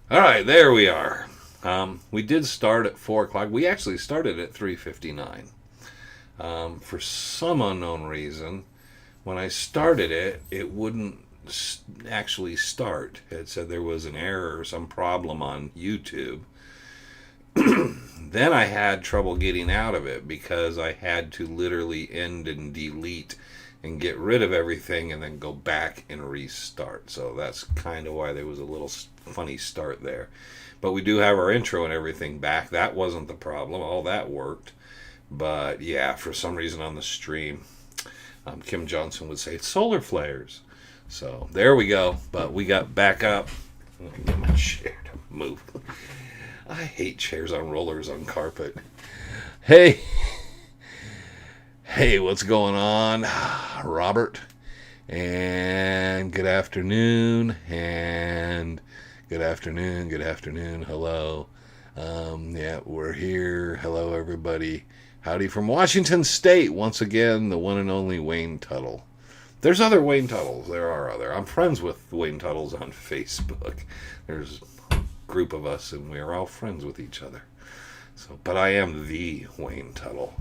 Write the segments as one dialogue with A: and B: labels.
A: All right, there we are. We did start at 4 o'clock. We actually started at 3:59. For some unknown reason, when I started it, it wouldn't actually start. It said there was an error or some problem on YouTube. Then I had trouble getting out of it because I had to literally end and delete and get rid of everything and then go back and restart. So that's kind of why there was a little funny start there. But we do have our intro and everything back. That wasn't the problem. All that worked. But yeah, for some reason on the stream, Kim Johnson would say it's solar flares. So there we go. But we got back up. Let me get my chair to move. I hate chairs on rollers on carpet. Hey, hey, what's going on, Robert? And good afternoon, and good afternoon, good afternoon. Hello. Yeah, we're here. Hello, everybody. Howdy from Washington State. Once again, the one and only Wayne Tuttle. There's other Wayne Tuttles. There are other. I'm friends with Wayne Tuttles on Facebook. There's a group of us, and we are all friends with each other. So, but I am the Wayne Tuttle.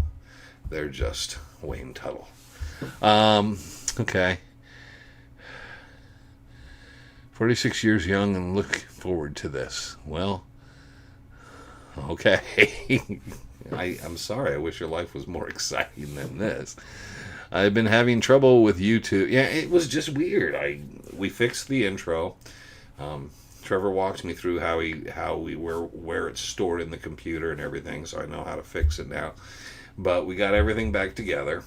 A: They're just Wayne Tuttle. Okay. 46 years young and look forward to this. Well, okay. I'm sorry. I wish your life was more exciting than this. I've been having trouble with YouTube. Yeah, it was just weird. We fixed the intro. Trevor walked me through where it's stored in the computer and everything, so I know how to fix it now. But we got everything back together,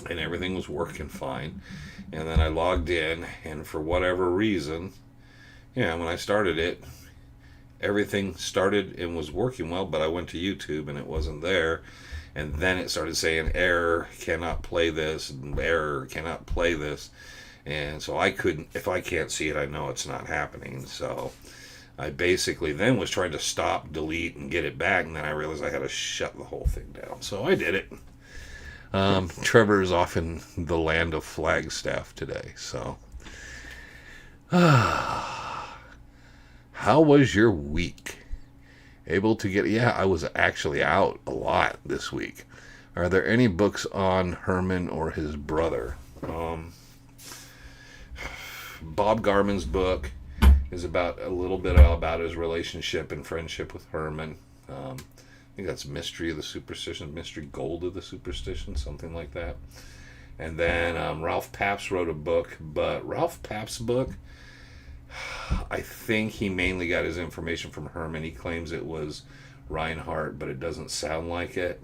A: and everything was working fine. And then I logged in, and for whatever reason, when I started it, everything started and was working well, but I went to YouTube and it wasn't there. And then it started saying error, cannot play this, error, cannot play this. And so I couldn't, if I can't see it, I know it's not happening. So I basically then was trying to stop, delete, and get it back. And then I realized I had to shut the whole thing down. So I did it. Trevor is off in the land of Flagstaff today. So, how was your week? Able to get... Yeah, I was actually out a lot this week. Are there any books on Herman or his brother? Bob Garman's book is about a little bit about his relationship and friendship with Herman. I think that's Mystery of the Superstition, Mystery Gold of the Superstition, something like that. And then Ralph Papst wrote a book, but Ralph Papst's book, I think he mainly got his information from Herman. He claims it was Reinhardt, but it doesn't sound like it.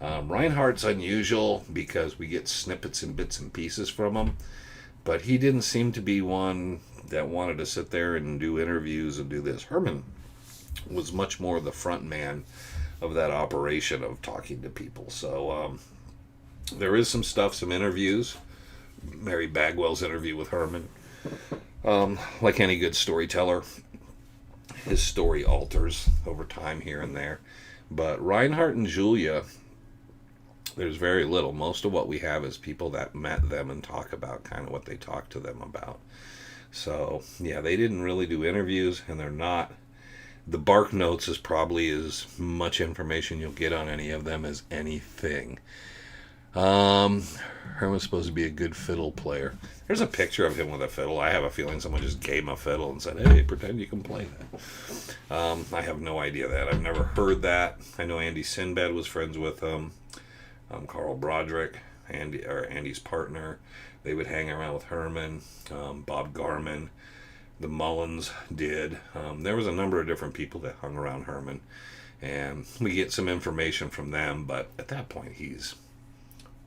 A: Reinhardt's unusual because we get snippets and bits and pieces from him, but he didn't seem to be one that wanted to sit there and do interviews and do this. Herman was much more the front man of that operation of talking to people. So there is some stuff, some interviews. Mary Bagwell's interview with Herman. Like any good storyteller, his story alters over time here and there. But Reinhardt and Julia, there's very little. Most of what we have is people that met them and talk about kind of what they talked to them about. So, yeah, they didn't really do interviews, and they're not... The Bark Notes is probably as much information you'll get on any of them as anything. Herman's supposed to be a good fiddle player. There's a picture of him with a fiddle. I have a feeling someone just gave him a fiddle and said, hey, pretend you can play that. I have no idea that. I've never heard that. I know Andy Sinbad was friends with him. Carl Broderick, Andy's partner. They would hang around with Herman. Bob Garman. The Mullins did. There was a number of different people that hung around Herman. And we get some information from them, but at that point he's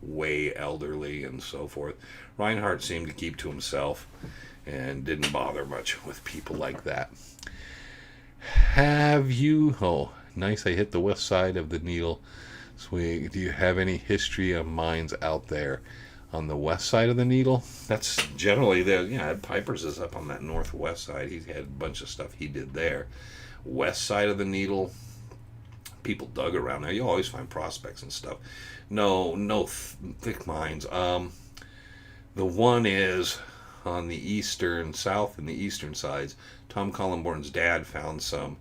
A: way elderly and so forth. Reinhardt seemed to keep to himself and didn't bother much with people like that. Have you... Oh, nice, I hit the west side of the needle. Sweet. Do you have any history of mines out there on the west side of the needle? That's generally there. Yeah, Piper's is up on that northwest side. He had a bunch of stuff he did there. West side of the needle, people dug around there. You always find prospects and stuff. No thick mines. The one is on the south and the eastern sides, Tom Collenborn's dad found some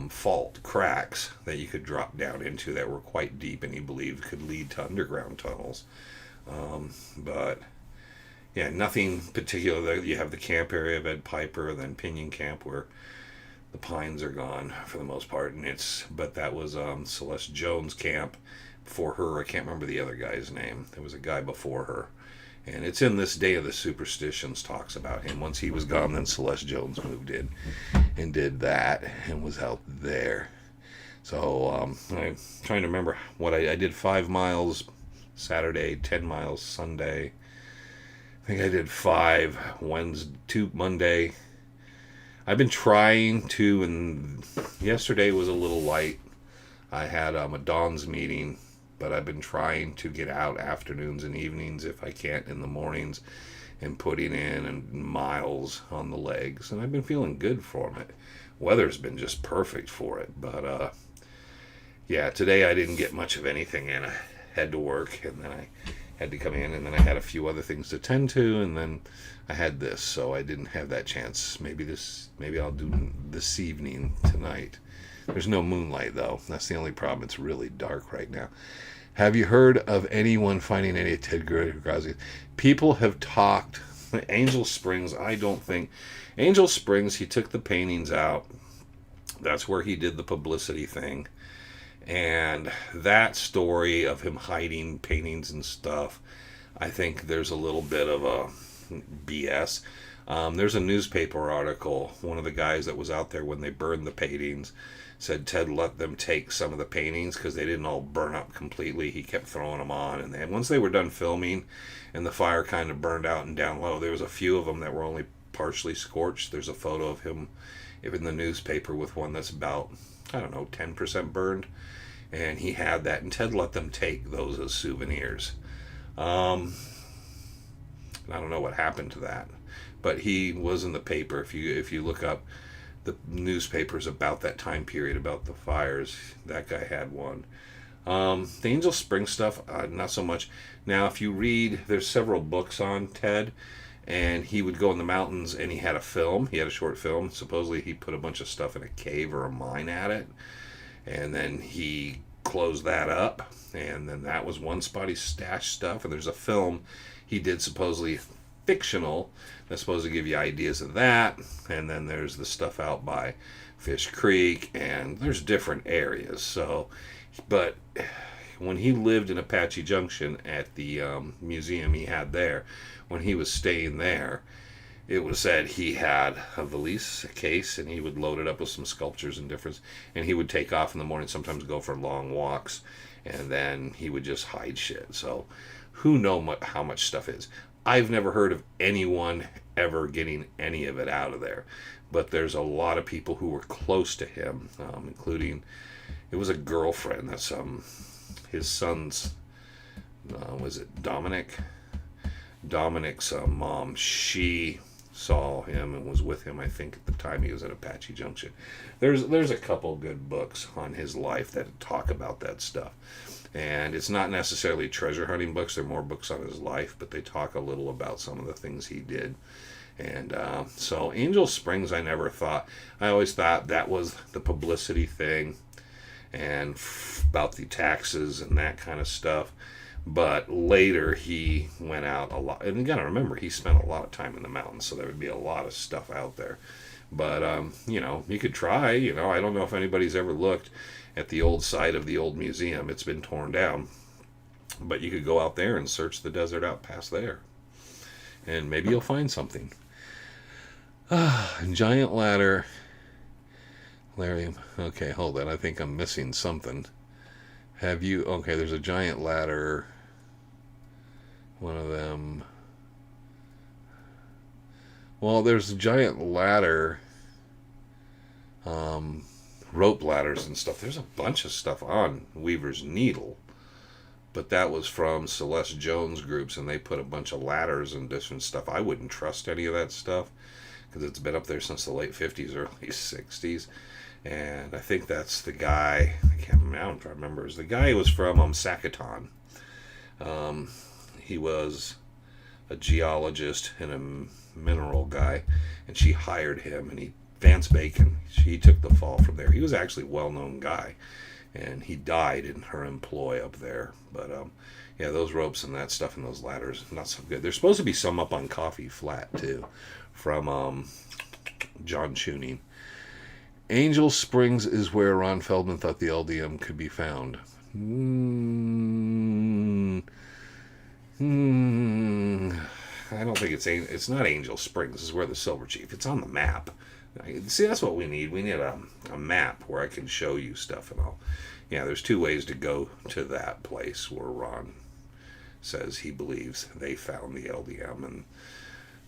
A: fault cracks that you could drop down into that were quite deep, and he believed could lead to underground tunnels. But yeah, nothing particular. You have the camp area of Ed Piper, then Pinion Camp, where the pines are gone for the most part, but that was Celeste Jones' camp before her. I can't remember the other guy's name. There was a guy before her, and it's in this Day of the Superstitions talks about him. Once he was gone, then Celeste Jones moved in and did that and was out there. So I'm trying to remember what I did. 5 miles Saturday, 10 miles Sunday. I think I did 5 Wednesday, 2 Monday. I've been trying to, and yesterday was a little light. I had a Dawn's meeting, but I've been trying to get out afternoons and evenings if I can't in the mornings, and putting in and miles on the legs, and I've been feeling good for it. Weather's been just perfect for it, but yeah, today I didn't get much of anything in. I had to work, and then I had to come in, and then I had a few other things to tend to, and then I had this, so I didn't have that chance. Maybe I'll do this evening tonight. There's no moonlight though. That's the only problem. It's really dark right now. Have you heard of anyone finding any Ted Grazi's? People have talked. Angel Springs, I don't think. Angel Springs, he took the paintings out. That's where he did the publicity thing. And that story of him hiding paintings and stuff, I think there's a little bit of a BS. There's a newspaper article. One of the guys that was out there when they burned the paintings said Ted let them take some of the paintings because they didn't all burn up completely. He kept throwing them on, and then once they were done filming and the fire kind of burned out and down low, there was a few of them that were only partially scorched. There's a photo of him in the newspaper with one that's about, I don't know, 10% burned, and he had that, and Ted let them take those as souvenirs. I don't know what happened to that, but he was in the paper. If you look up the newspapers about that time period, about the fires, that guy had one. The Angel Spring stuff, not so much. Now, if you read, there's several books on Ted, and he would go in the mountains, and he had a film. He had a short film. Supposedly, he put a bunch of stuff in a cave or a mine at it, and then he closed that up, and then that was one spot he stashed stuff. And there's a film he did, supposedly fictional, that's supposed to give you ideas of that. And then there's the stuff out by Fish Creek, and there's different areas. So, but when he lived in Apache Junction at the museum he had there, when he was staying there, it was said he had a valise, a case, and he would load it up with some sculptures and different, and he would take off in the morning, sometimes go for long walks, and then he would just hide shit. So who know how much stuff is. I've never heard of anyone ever getting any of it out of there, but there's a lot of people who were close to him, including, it was a girlfriend that's his son's, was it Dominic? Dominic's mom. She saw him and was with him, I think, at the time he was at Apache Junction. There's a couple good books on his life that talk about that stuff. And it's not necessarily treasure hunting books. They're more books on his life, but they talk a little about some of the things he did. And so Angel Springs, I always thought that was the publicity thing and about the taxes and that kind of stuff. But later he went out a lot. And you got to remember, he spent a lot of time in the mountains, so there would be a lot of stuff out there. But, you could try. I don't know if anybody's ever looked at the old site of the old museum. It's been torn down. But you could go out there and search the desert out past there. And maybe you'll find something. Giant ladder. Larry, okay, hold on. I think I'm missing something. Okay, there's a giant ladder. One of them. Well, there's a giant ladder. Rope ladders and stuff. There's a bunch of stuff on Weaver's Needle. But that was from Celeste Jones groups, and they put a bunch of ladders and different stuff. I wouldn't trust any of that stuff because it's been up there since the late 50s, early 60s. And I think that's the guy, I'm trying to remember, is the guy who was from Sacaton. He was a geologist and a mineral guy, and she hired him. And Vance Bacon, he took the fall from there. He was actually a well-known guy, and he died in her employ up there. But yeah, those ropes and that stuff and those ladders, not so good. There's supposed to be some up on Coffee Flat too, from John Tuning. Angel Springs is where Ron Feldman thought the LDM could be found. I don't think it's not Angel Springs. This is where the Silver Chief. It's on the map. See, that's what we need. We need a map where I can show you stuff and all. Yeah, there's 2 ways to go to that place where Ron says he believes they found the LDM, and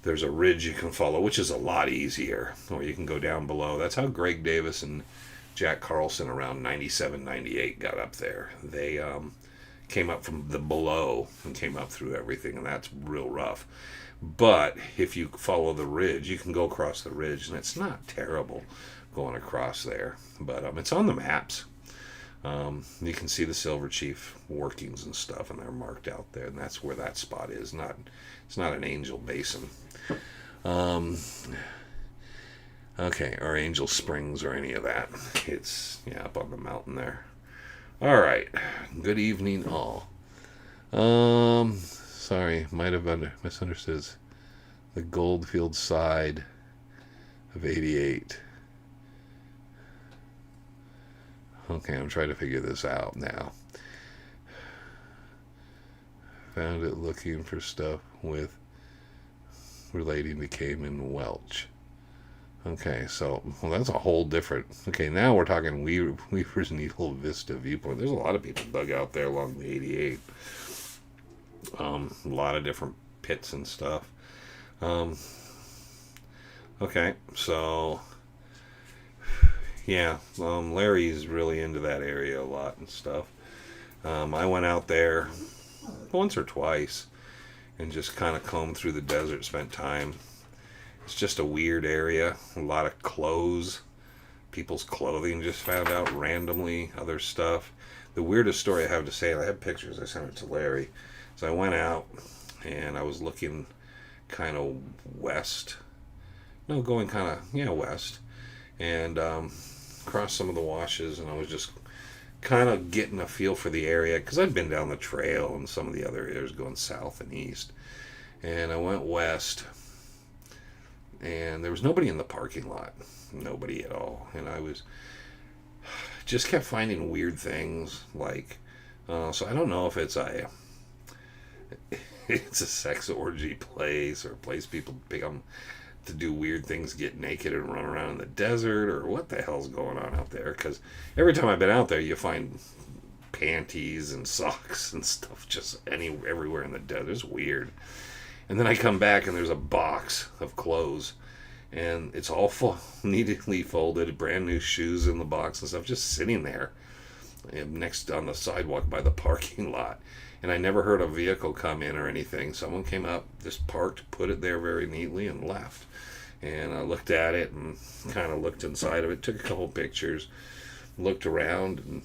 A: there's a ridge you can follow, which is a lot easier, or you can go down below. That's how Greg Davis and Jack Carlson around 97, 98 got up there. They came up from the below and came up through everything, and that's real rough. But if you follow the ridge, you can go across the ridge, and it's not terrible going across there. But it's on the maps. You can see the Silver Chief workings and stuff, and they're marked out there, and that's where that spot is. It's not an Angel Basin. Okay, or Angel Springs or any of that. It's up on the mountain there. All right. Good evening, all. Sorry, might have misunderstood. The Goldfield side of 88. Okay, I'm trying to figure this out now. Found it looking for stuff with relating to Cayman Welch. Okay, so that's a whole different. Okay, now we're talking Weaver's Needle Vista viewpoint. There's a lot of people dug out there along the 88. A lot of different pits and stuff. Okay, so yeah, Larry's really into that area a lot and stuff. I went out there once or twice and just kind of combed through the desert, spent time. It's just a weird area. A lot of clothes. People's clothing just found out randomly. Other stuff. The weirdest story I have to say, and I have pictures, I sent it to Larry. So I went out and I was looking kind of west. No, going kind of, west. And across some of the washes, and I was just kind of getting a feel for the area, because I'd been down the trail and some of the other areas going south and east. And I went west, and there was nobody in the parking lot. Nobody at all. And I was just kept finding weird things, like, so I don't know if it's a sex orgy place, or a place people become to do weird things, get naked and run around in the desert, or what the hell's going on out there. Because every time I've been out there, you find panties and socks and stuff just everywhere in the desert. It's weird. And then I come back and there's a box of clothes, and it's all neatly folded, brand new shoes in the box and stuff, just sitting there next on the sidewalk by the parking lot. And I never heard a vehicle come in or anything. Someone came up, just parked, put it there very neatly, and left. And I looked at it and kind of looked inside of it, took a couple pictures, looked around, and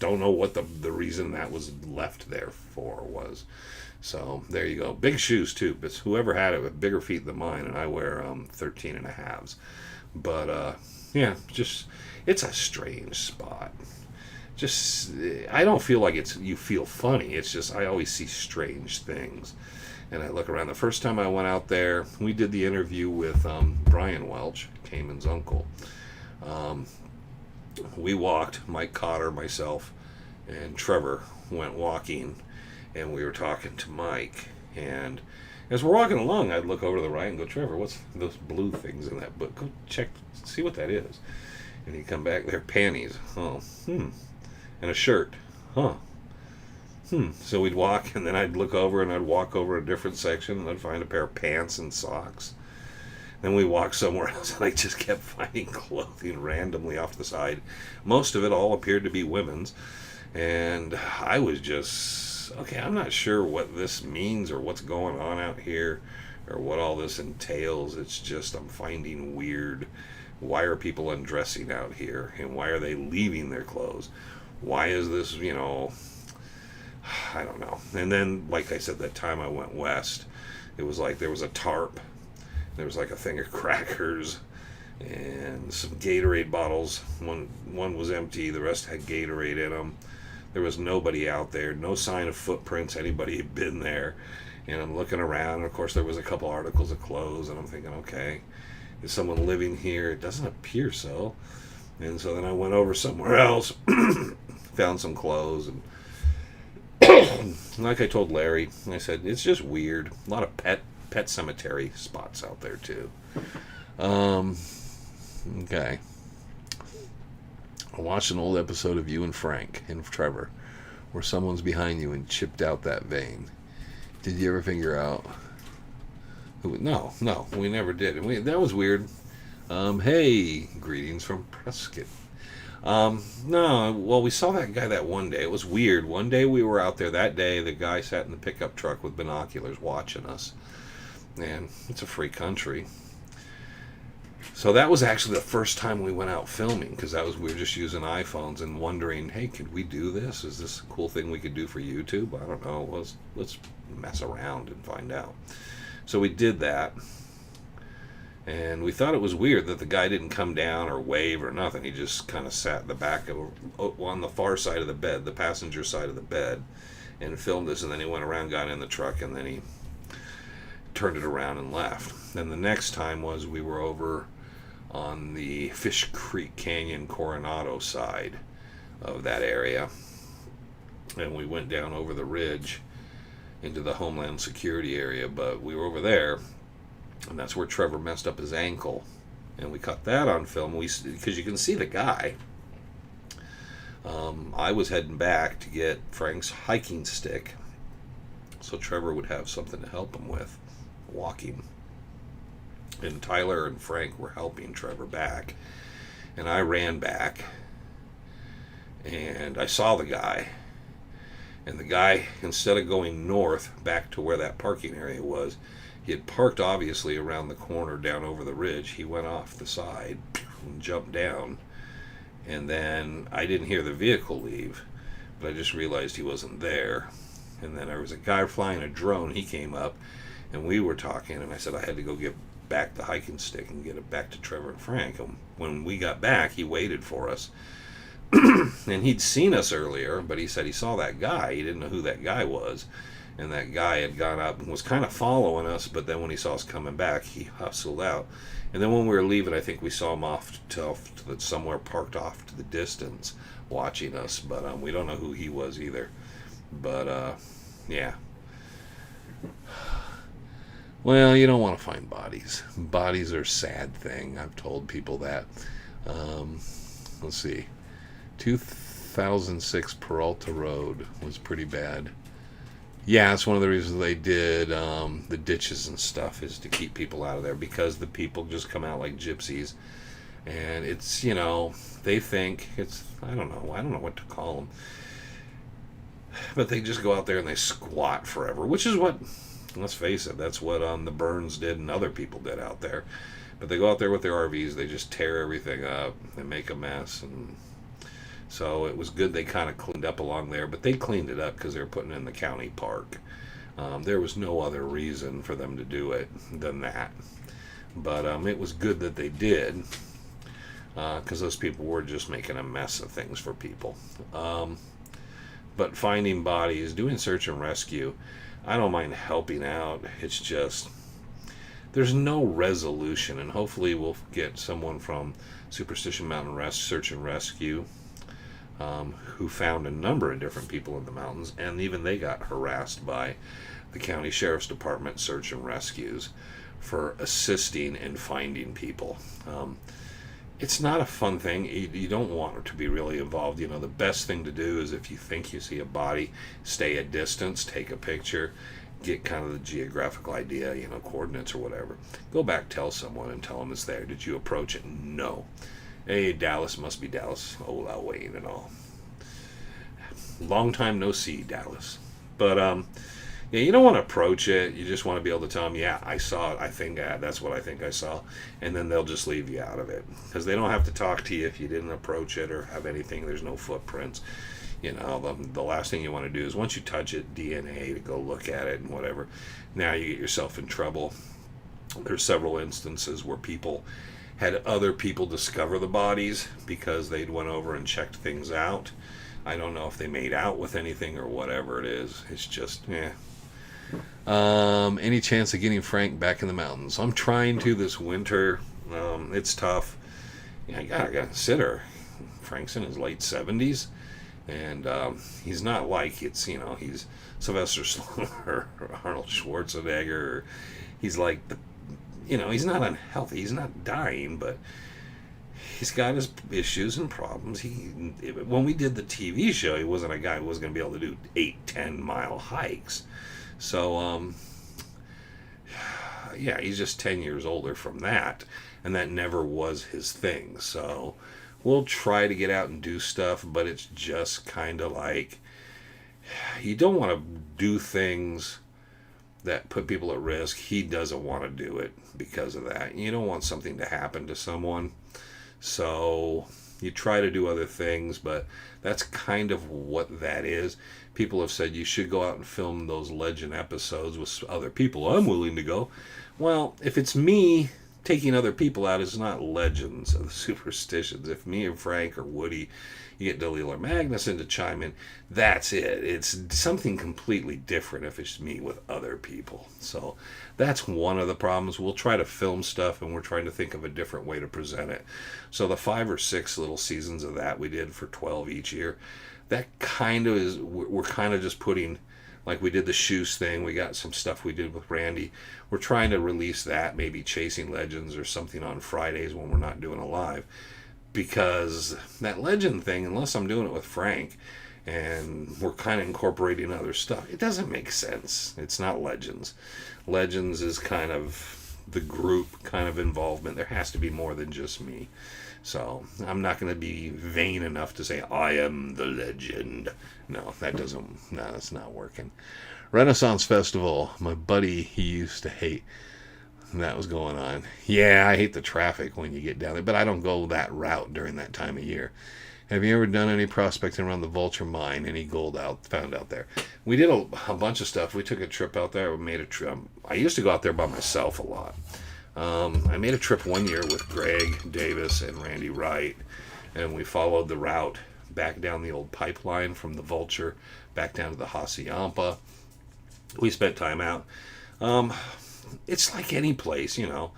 A: don't know what the reason that was left there for was. So there you go. Big shoes too, but whoever had it with bigger feet than mine, and I wear 13 and a halves. But yeah, just it's a strange spot. Just I don't feel like you feel funny. It's just I always see strange things, and I look around. The first time I went out there, we did the interview with Brian Welch, Cayman's uncle. We walked. Mike Cotter, myself, and Trevor went walking, and we were talking to Mike. And as we're walking along, I'd look over to the right and go, "Trevor, what's those blue things in that book? Go check, see what that is." And he'd come back, they're panties. Oh, and a shirt. So we'd walk, and then I'd look over, and I'd walk over a different section, and I'd find a pair of pants and socks. Then we walked somewhere else, and I just kept finding clothing randomly off the side. Most of it all appeared to be women's. And I was just, okay, I'm not sure what this means or what's going on out here or what all this entails. It's just I'm finding weird. Why are people undressing out here? And why are they leaving their clothes? Why is this, I don't know. And then, like I said, that time I went west, It was like there was a tarp, there was like a thing of crackers, and some Gatorade bottles. One was empty, the rest had Gatorade in them. There was nobody out there, no sign of footprints, anybody had been there. And I'm looking around, and of course there was a couple articles of clothes, and I'm thinking, okay, is someone living here? It doesn't appear so. And so then I went over somewhere else, found some clothes, and like I told Larry, I said, it's just weird. A lot of pet cemetery spots out there too. Okay. I watched an old episode of You and Frank and Trevor where someone's behind you and chipped out that vein. Did you ever figure out? No, we never did. That was weird. Hey, greetings from Prescott. No, well, we saw that guy that one day. It was weird. One day we were out there. That day, the guy sat in the pickup truck with binoculars watching us. And it's a free country. So that was actually the first time we went out filming, because we were just using iPhones and wondering, hey, could we do this? Is this a cool thing we could do for YouTube? I don't know. Let's mess around and find out. So we did that. And we thought it was weird that the guy didn't come down or wave or nothing. He just kind of sat in the back on the far side of the bed, the passenger side of the bed, and filmed us. And then he went around, got in the truck, and then he turned it around and left. Then the next time was we were over on the Fish Creek Canyon Coronado side of that area. And we went down over the ridge into the Homeland Security area, but we were over there. And that's where Trevor messed up his ankle. And we caught that on film because you can see the guy. I was heading back to get Frank's hiking stick so Trevor would have something to help him with walking. And Tyler and Frank were helping Trevor back. And I ran back. And I saw the guy. And the guy, instead of going north back to where that parking area was, he had parked obviously around the corner down over the ridge. He went off the side and jumped down. And then I didn't hear the vehicle leave, but I just realized he wasn't there. And then there was a guy flying a drone. He came up and we were talking, and I said I had to go get back the hiking stick and get it back to Trevor and Frank. And when we got back, he waited for us. And he'd seen us earlier, but he said he saw that guy. He didn't know who that guy was. And that guy had gone up and was kind of following us, but then when he saw us coming back, he hustled out. And then when we were leaving, I think we saw him off to somewhere parked off to the distance watching us, but we don't know who he was either. But, yeah. Well, you don't want to find bodies. Bodies are a sad thing. I've told people that. Let's see. 2006 Peralta Road was pretty bad. Yeah, it's one of the reasons they did the ditches and stuff, is to keep people out of there, because the people just come out like gypsies. And it's, they think it's, I don't know what to call them. But they just go out there and they squat forever, which is what, let's face it, that's what the Burns did and other people did out there. But they go out there with their RVs, they just tear everything up, they make a mess. And so it was good they kind of cleaned up along there, but they cleaned it up because they were putting it in the county park. There was no other reason for them to do it than that. But it was good that they did, because those people were just making a mess of things for people. But finding bodies, doing search and rescue, I don't mind helping out. It's just, there's no resolution, and hopefully we'll get someone from Superstition Mountain Search and Rescue who found a number of different people in the mountains, and even they got harassed by the county sheriff's department search and rescues for assisting in finding people. It's not a fun thing. You don't want to be really involved. The best thing to do is, if you think you see a body, stay a distance, take a picture, get kind of the geographical idea, coordinates or whatever. Go back, tell someone, and tell them it's there. Did you approach it? No. Hey, Dallas, must be Dallas. Hola, Wayne, and all. Long time no see, Dallas. But, yeah, you don't want to approach it. You just want to be able to tell them, yeah, I saw it. I think that's what I think I saw. And then they'll just leave you out of it. Because they don't have to talk to you if you didn't approach it or have anything. There's no footprints. The last thing you want to do is once you touch it, DNA, to go look at it and whatever. Now you get yourself in trouble. There's several instances where people had other people discover the bodies because they'd went over and checked things out. I don't know if they made out with anything or whatever it is. It's just, yeah. Any chance of getting Frank back in the mountains? I'm trying to this winter. It's tough. I gotta consider Frank's in his late 70s, and he's not like he's Sylvester Stallone or Arnold Schwarzenegger. Or he's like he's not unhealthy. He's not dying, but he's got his issues and problems. When we did the TV show, he wasn't a guy who was going to be able to do 8-10 mile hikes. So, yeah, he's just 10 years older from that, and that never was his thing. So we'll try to get out and do stuff, but it's just kind of like you don't want to do things that put people at risk. He doesn't want to do it because of that. You don't want something to happen to someone. So you try to do other things, but that's kind of what that is. People have said you should go out and film those legend episodes with other people. I'm willing to go. Well, if it's me taking other people out, it's not legends of the superstitions. If me and Frank or Woody, you get Dalil or Magnuson to chime in, that's it. It's something completely different if it's me with other people. So that's one of the problems. We'll try to film stuff, and we're trying to think of a different way to present it. So the 5 or 6 little seasons of that we did for 12 each year, that kind of is, we're kind of just putting, like we did the shoes thing, we got some stuff we did with Randy. We're trying to release that, maybe Chasing Legends or something on Fridays when we're not doing a live. Because that legend thing, unless I'm doing it with Frank and we're kind of incorporating other stuff, it doesn't make sense. It's not legends. Legends is kind of the group kind of involvement. There has to be more than just me. So I'm not going to be vain enough to say I am the legend. No, that's not working. Renaissance Festival, my buddy, he used to hate. That was going on. Yeah, I hate the traffic when you get down there, but I don't go that route during that time of year. Have you ever done any prospecting around the Vulture Mine? Any gold found out there? We did a bunch of stuff. We took a trip out there. We made a trip. I used to go out there by myself a lot. I made a trip one year with Greg Davis and Randy Wright, and we followed the route back down the old pipeline from the Vulture back down to the Hassayampa. We spent time out. It's like any place, You're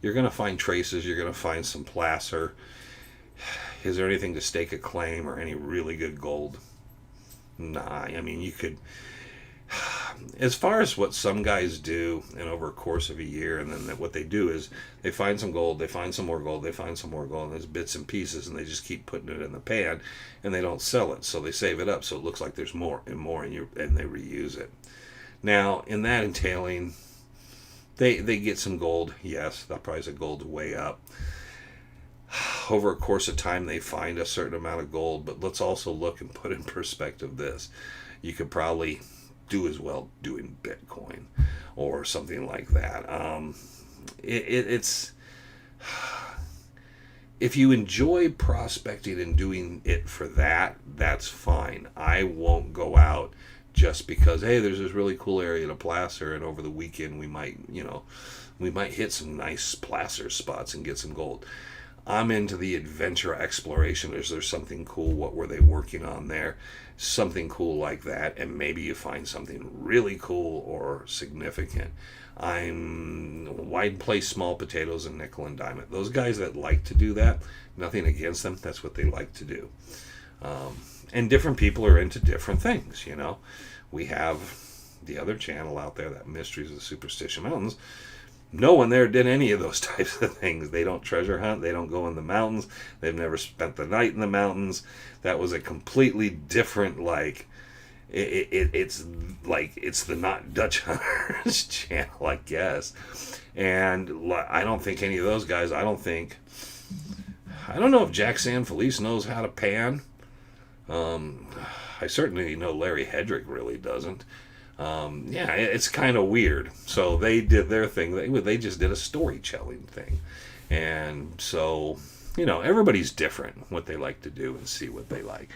A: going to find traces. You're going to find some placer. Is there anything to stake a claim or any really good gold? Nah, I mean, you could... As far as what some guys do, and over a course of a year, and then what they do is they find some gold, they find some more gold, they find some more gold, and there's bits and pieces, and they just keep putting it in the pan, and they don't sell it, so they save it up, so it looks like there's more and more, and they reuse it. Now, in that entailing, they get some gold. Yes, the price of gold's way up. Over a course of time, they find a certain amount of gold, but let's also look and put in perspective this. You could probably do as well doing Bitcoin or something like that. It's if you enjoy prospecting and doing it for that, that's fine. I won't go out just because, hey, there's this really cool area to placer, and over the weekend we might hit some nice placer spots and get some gold. I'm into the adventure exploration. Is there something cool? What were they working on there? Something cool like that, and maybe you find something really cool or significant. I'm wide place, small potatoes, and nickel and dime it. Those guys that like to do that, nothing against them. That's what they like to do. And different people are into different things, We have the other channel out there, that Mysteries of the Superstition Mountains. No one there did any of those types of things. They don't treasure hunt. They don't go in the mountains. They've never spent the night in the mountains. That was a completely different, it's the Not Dutch Hunters channel, I guess. And I don't think any of those guys, I don't know if Jack Sanfelice knows how to pan. I certainly know Larry Hedrick really doesn't. It's kind of weird. So they did their thing. They just did a storytelling thing. And so, everybody's different what they like to do and see what they like.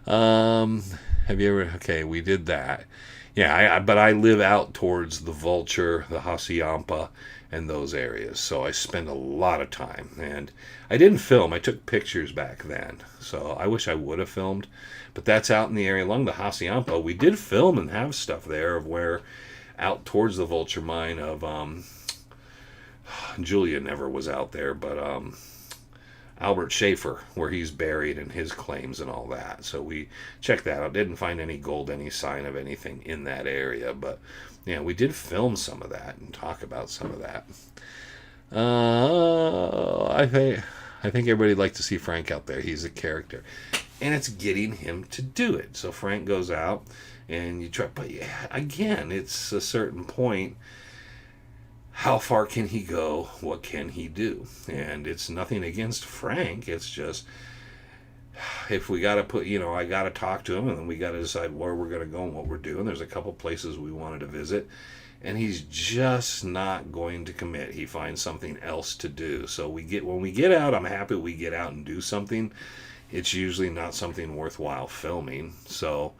A: Um, have you ever? Okay, we did that. Yeah, but I live out towards the Vulture, the Hacienda, and those areas, so I spend a lot of time. And I didn't film; I took pictures back then. So I wish I would have filmed, but that's out in the area along the Hacienda. We did film and have stuff there of where out towards the Vulture mine of Julia never was out there, but Albert Schaefer, where he's buried and his claims and all that. So we checked that out. Didn't find any gold, any sign of anything in that area, but yeah, we did film some of that and talk about some of that. I think everybody'd like to see Frank out there. He's a character, and it's getting him to do it. So Frank goes out, and you try, but yeah, again, it's a certain point. How far can he go? What can he do? And it's nothing against Frank. It's just if we got to put, I got to talk to him, and then we got to decide where we're going to go and what we're doing. There's a couple places we wanted to visit, and he's just not going to commit. He finds something else to do. So when we get out, I'm happy we get out and do something. It's usually not something worthwhile filming. So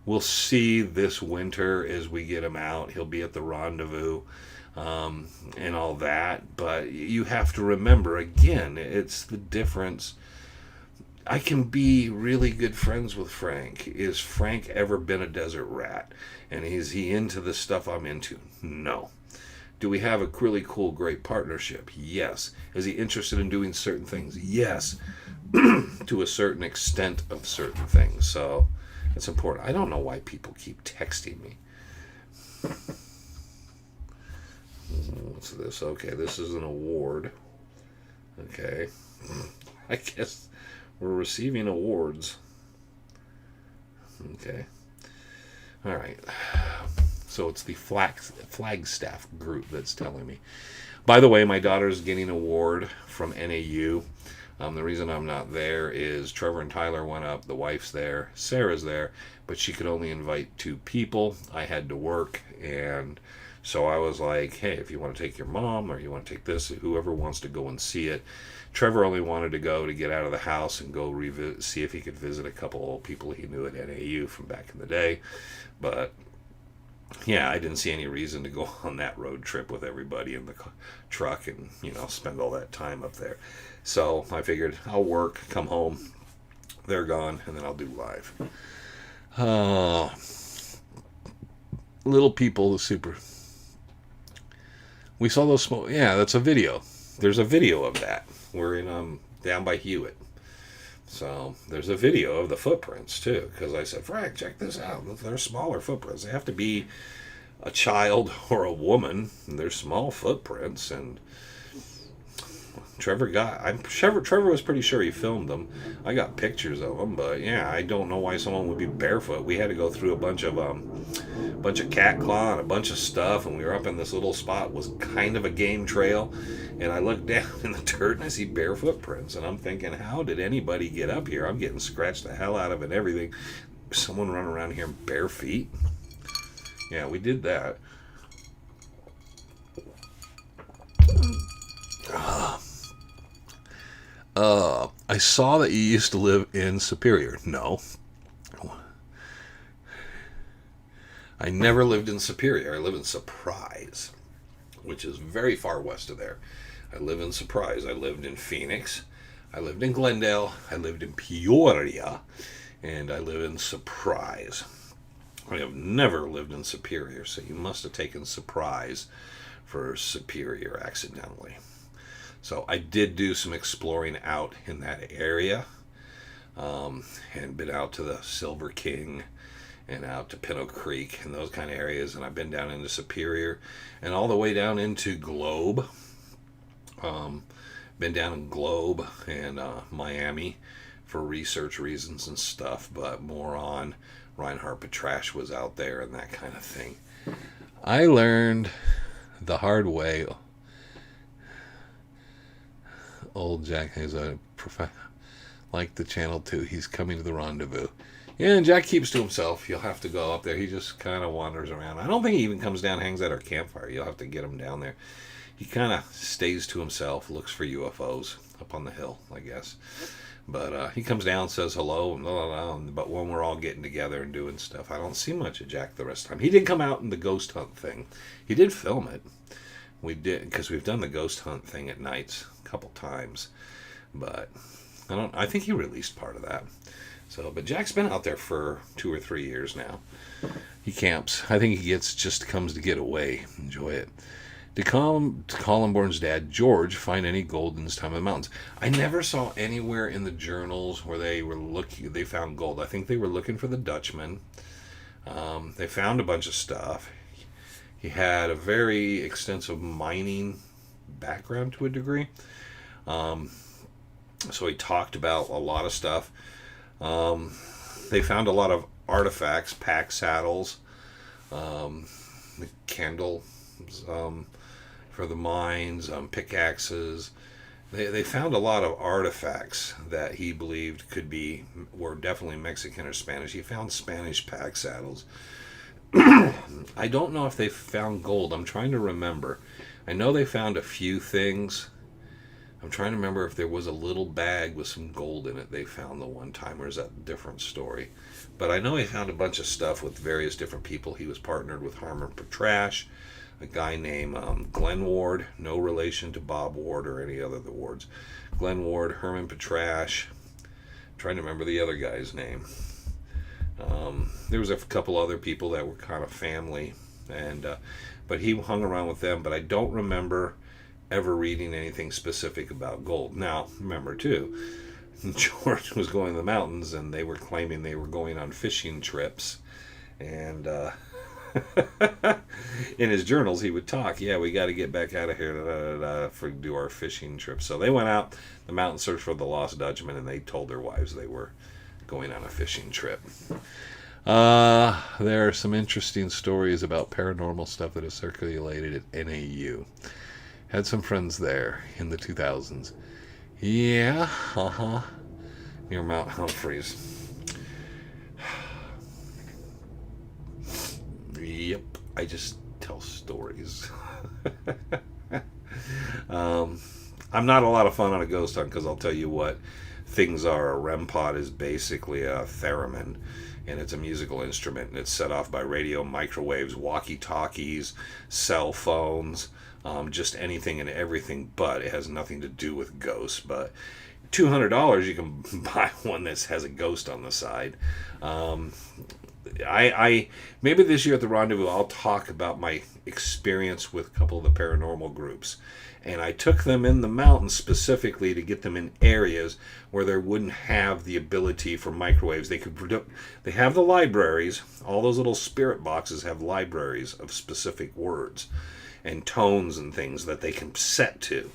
A: we'll see this winter as we get him out. He'll be at the rendezvous. And all that, but you have to remember, again, it's the difference. I can be really good friends with Frank. Is Frank ever been a desert rat? And is he into the stuff I'm into? No. Do we have a really cool, great partnership? Yes. Is he interested in doing certain things? Yes. To a certain extent of certain things. So it's important. I don't know why people keep texting me. What's this? Okay, this is an award. Okay. I guess we're receiving awards. Okay. All right. So it's the Flagstaff group that's telling me. By the way, my daughter's getting an award from NAU. The reason I'm not there is Trevor and Tyler went up. The wife's there. Sarah's there. But she could only invite 2 people. I had to work, and so I was like, hey, if you want to take your mom or you want to take this, whoever wants to go and see it. Trevor only wanted to go to get out of the house and go see if he could visit a couple of people he knew at NAU from back in the day. But yeah, I didn't see any reason to go on that road trip with everybody in the truck and, spend all that time up there. So I figured I'll work, come home, they're gone, and then I'll do live. Little people, the super. We saw those smoke. Yeah, that's a video. There's a video of that. We're in down by Hewitt. So there's a video of the footprints too. Because I said, Frank, check this out. They're smaller footprints. They have to be a child or a woman. And they're small footprints. And Trevor was pretty sure he filmed them. I got pictures of them, but yeah, I don't know why someone would be barefoot. We had to go through a bunch of cat claw and a bunch of stuff, and we were up in this little spot. It was kind of a game trail, and I looked down in the dirt and I see bare footprints, and I'm thinking, how did anybody get up here? I'm getting scratched the hell out of it and everything. Someone run around here in bare feet? Yeah, we did that. I saw that you used to live in Superior. No. I never lived in Superior. I live in Surprise, which is very far west of there. I live in Surprise. I lived in Phoenix. I lived in Glendale. I lived in Peoria. And I live in Surprise. I have never lived in Superior, so you must have taken Surprise for Superior accidentally. So I did do some exploring out in that area, and been out to the Silver King and out to Pinto Creek and those kind of areas, and I've been down into Superior and all the way down into Globe. Been down in Globe and Miami for research reasons and stuff, but more on Reinhard Petrasch was out there and that kind of thing. I learned the hard way. Old Jack is a like the channel 2. He's coming to the rendezvous. Yeah, and Jack keeps to himself. You'll have to go up there. He just kind of wanders around. I don't think he even comes down, hangs at our campfire. You'll have to get him down there. He kind of stays to himself, looks for UFOs. up on the hill, I guess. But he comes down, says hello, and blah, blah, blah, but when we're all getting together and doing stuff, I don't see much of Jack the rest of the time. He did come out in the ghost hunt thing. He did film it. We did, because we've done the ghost hunt thing at nights a couple times. But I think he released part of that. So, but Jack's been out there for 2 or 3 years now. He camps. I think he comes to get away, enjoy it. Did Collenborn's dad, George, find any gold in his time in the mountains? I never saw anywhere in the journals where they found gold. I think they were looking for the Dutchman. They found a bunch of stuff. He had a very extensive mining background to a degree. So he talked about a lot of stuff. They found a lot of artifacts, pack saddles, the candles for the mines, pickaxes. They found a lot of artifacts that he believed were definitely Mexican or Spanish. He found Spanish pack saddles. I don't know if they found gold. I'm trying to remember. I know they found a few things. I'm trying to remember if there was a little bag with some gold in it they found the one time, or is that a different story? But I know he found a bunch of stuff with various different people. He was partnered with Harmon Petrash, a guy named Glenn Ward, no relation to Bob Ward or any other of the Wards. Glenn Ward, Herman Petrash. I'm trying to remember the other guy's name. There was a couple other people that were kind of family, but he hung around with them. But I don't remember ever reading anything specific about gold. Now, remember too, George was going to the mountains, and they were claiming they were going on fishing trips, and in his journals he would talk, yeah, we got to get back out of here for do our fishing trip. So they went out the mountain, searched for the lost Dutchman, and they told their wives they were going on a fishing trip. There are some interesting stories about paranormal stuff that has circulated at NAU. Had some friends there in the 2000s. Yeah, near Mount Humphreys. Yep, I just tell stories. I'm not a lot of fun on a ghost hunt, because I'll tell you what things are. A REM pod is basically a theremin, and it's a musical instrument, and it's set off by radio, microwaves, walkie-talkies, cell phones, just anything and everything, but it has nothing to do with ghosts. But $200 you can buy one that has a ghost on the side. I maybe this year at the rendezvous I'll talk about my experience with a couple of the paranormal groups, and I took them in the mountains specifically to get them in areas where they wouldn't have the ability for microwaves. They have the libraries. All those little spirit boxes have libraries of specific words and tones and things that they can set to.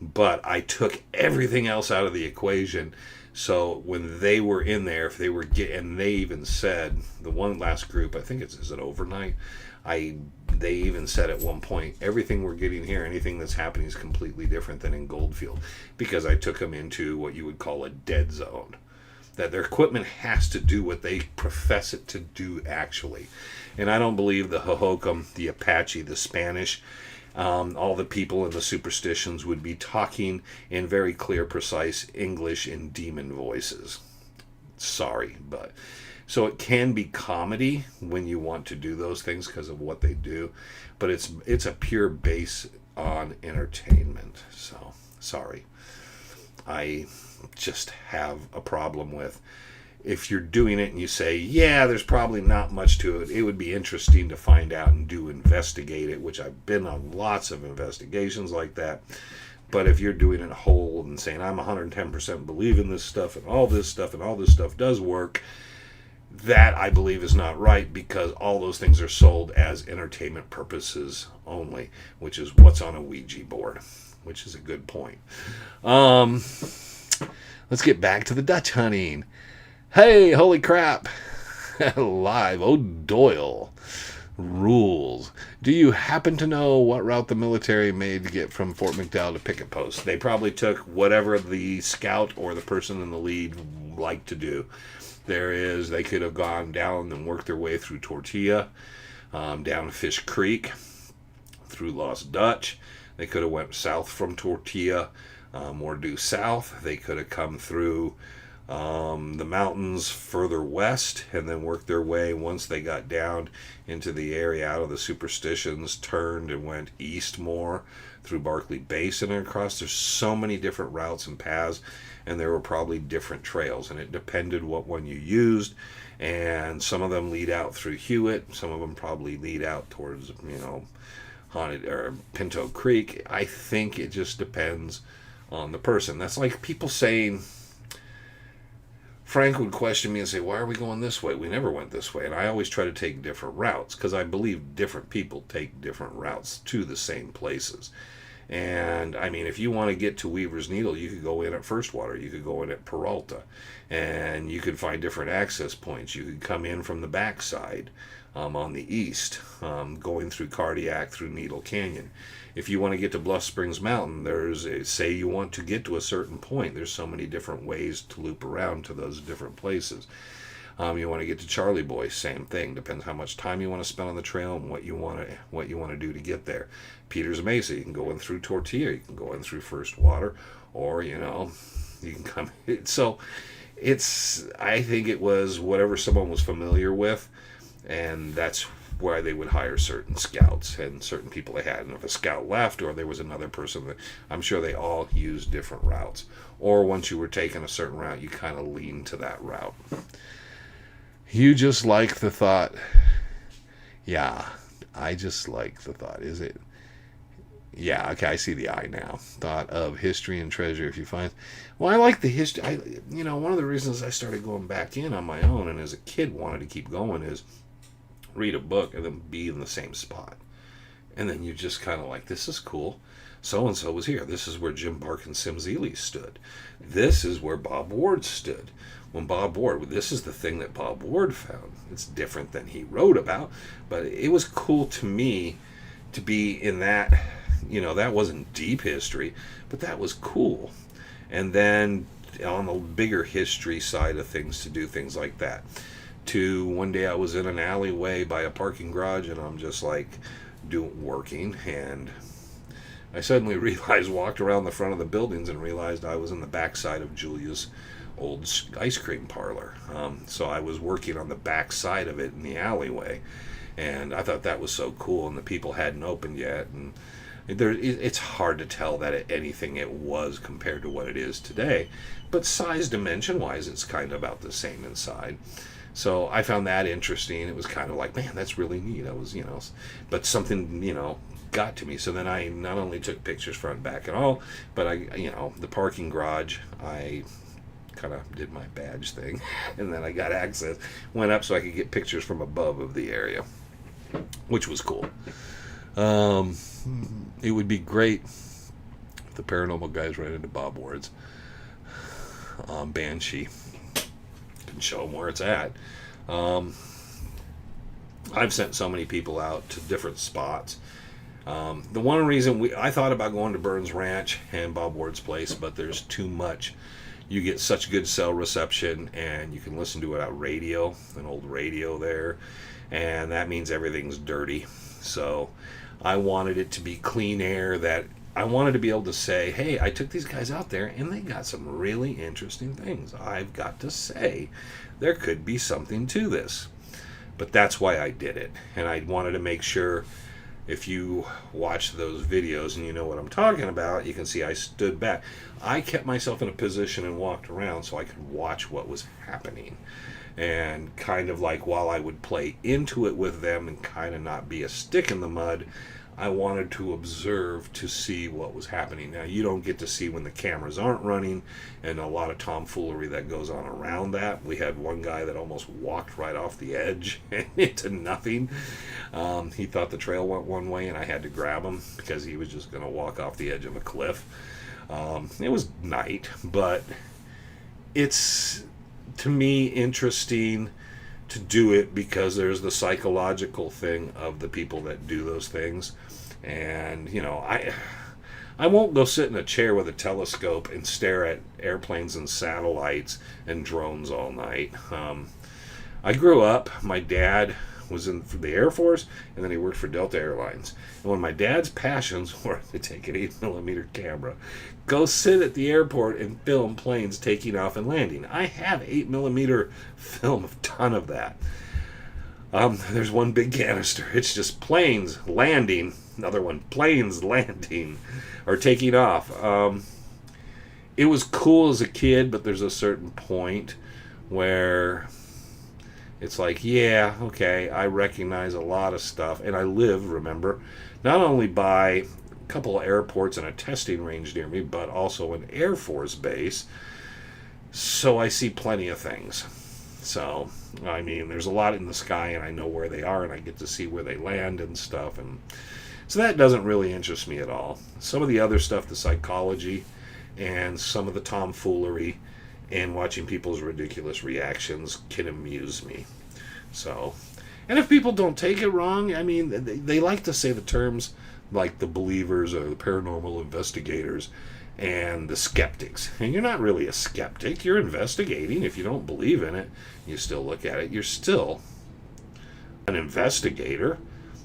A: But I took everything else out of the equation. So when they were in there, if they were and they even said, the one last group, I think is it overnight? They even said at one point, everything we're getting here, anything that's happening is completely different than in Goldfield, because I took them into what you would call a dead zone. That their equipment has to do what they profess it to do actually. And I don't believe the Hohokam, the Apache, the Spanish, all the people in the Superstitions would be talking in very clear, precise English in demon voices. Sorry, but so it can be comedy when you want to do those things because of what they do, but it's a pure base on entertainment. So sorry, I just have a problem with, if you're doing it and you say, yeah, there's probably not much to it, it would be interesting to find out and investigate it, which I've been on lots of investigations like that. But if you're doing it whole and saying, I'm 110% believe in this stuff and all this stuff and all this stuff does work, that I believe is not right, because all those things are sold as entertainment purposes only, which is what's on a Ouija board, which is a good point. Let's get back to the Dutch hunting. Hey, holy crap. Live. Oh, Doyle. Rules. Do you happen to know what route the military made to get from Fort McDowell to Picket Post? They probably took whatever the scout or the person in the lead liked to do. They could have gone down and worked their way through Tortilla, down Fish Creek, through Lost Dutch. They could have went south from Tortilla, or due south. They could have come through the mountains further west and then worked their way, once they got down into the area out of the Superstitions, turned and went east more through Barkley Basin and across. There's so many different routes and paths, and there were probably different trails, and it depended what one you used. And some of them lead out through Hewitt, some of them probably lead out towards, Haunted or Pinto Creek. I think it just depends on the person. That's like people saying, Frank would question me and say, why are we going this way? We never went this way. And I always try to take different routes because I believe different people take different routes to the same places. And I mean, if you want to get to Weaver's Needle, you could go in at First Water, you could go in at Peralta, and you could find different access points. You could come in from the backside on the east, going through Cardiac, through Needle Canyon. If you want to get to Bluff Springs Mountain, say you want to get to a certain point, there's so many different ways to loop around to those different places. You want to get to Charlie Boy, same thing. Depends how much time you want to spend on the trail and what you want to do to get there. Peters Mesa, you can go in through Tortilla, you can go in through First Water, or you can come. So I think it was whatever someone was familiar with, and that's why they would hire certain scouts and certain people they had. And if a scout left or there was another person, I'm sure they all used different routes. Or once you were taking a certain route, you kind of leaned to that route. You just like the thought. Yeah, I just like the thought. Is it? Yeah, okay, I see the eye now. Thought of history and treasure. If you find, well, I like the history. One of the reasons I started going back in on my own, and as a kid wanted to keep going, is read a book and then be in the same spot, and then you just kind of like, this is cool. So and so was here. This is where Jim Bark and Sim Zeeley stood. This is where Bob Ward stood. This is the thing that Bob Ward found. It's different than he wrote about, but it was cool to me to be in that. That wasn't deep history, but that was cool. And then on the bigger history side of things, to do things like that. One day I was in an alleyway by a parking garage, and I'm just like working, and I suddenly walked around the front of the buildings and realized I was in the backside of Julia's old ice cream parlor. So I was working on the back side of it in the alleyway, and I thought that was so cool, and the people hadn't opened yet, and it's hard to tell that anything it was compared to what it is today, but size dimension wise it's kind of about the same inside. So I found that interesting. It was kind of like, man, that's really neat. I was, but something, got to me. So then I not only took pictures front and back and all, but the parking garage, I kind of did my badge thing, and then I got access, went up so I could get pictures from above of the area, which was cool. It would be great if the paranormal guys ran into Bob Ward's Banshee. Can show them where it's at. I've sent so many people out to different spots. The one reason I thought about going to Burns Ranch and Bob Ward's place, but there's too much. You get such good cell reception, and you can listen to it on radio, an old radio there, and that means everything's dirty. So I wanted it to be clean air, that I wanted to be able to say, hey, I took these guys out there and they got some really interesting things. I've got to say, there could be something to this. But that's why I did it. And I wanted to make sure, if you watch those videos and you know what I'm talking about, you can see I stood back. I kept myself in a position and walked around so I could watch what was happening. And kind of like, while I would play into it with them and kind of not be a stick in the mud, I wanted to observe to see what was happening. Now, you don't get to see when the cameras aren't running, and a lot of tomfoolery that goes on around that. We had one guy that almost walked right off the edge into nothing. He thought the trail went one way, and I had to grab him because he was just going to walk off the edge of a cliff. It was night, but it's, to me, interesting to do it because there's the psychological thing of the people that do those things. And I won't go sit in a chair with a telescope and stare at airplanes and satellites and drones all night. I grew up, my dad was in the Air Force, and then he worked for Delta Airlines. And one of my dad's passions were to take an 8mm camera, go sit at the airport and film planes taking off and landing. I have 8mm film, a ton of that. There's one big canister. It's just planes landing. Another one, planes landing or taking off. It was cool as a kid, but there's a certain point where it's like, yeah, okay, I recognize a lot of stuff. And I live, remember, not only by a couple of airports and a testing range near me, but also an Air Force base. So I see plenty of things. So, I mean, there's a lot in the sky, and I know where they are, and I get to see where they land and stuff. And so that doesn't really interest me at all. Some of the other stuff, the psychology, and some of the tomfoolery, and watching people's ridiculous reactions can amuse me. So, and if people don't take it wrong, I mean, they like to say the terms like the believers or the paranormal investigators and the skeptics. And you're not really a skeptic. You're investigating. If you don't believe in it, you still look at it. You're still an investigator.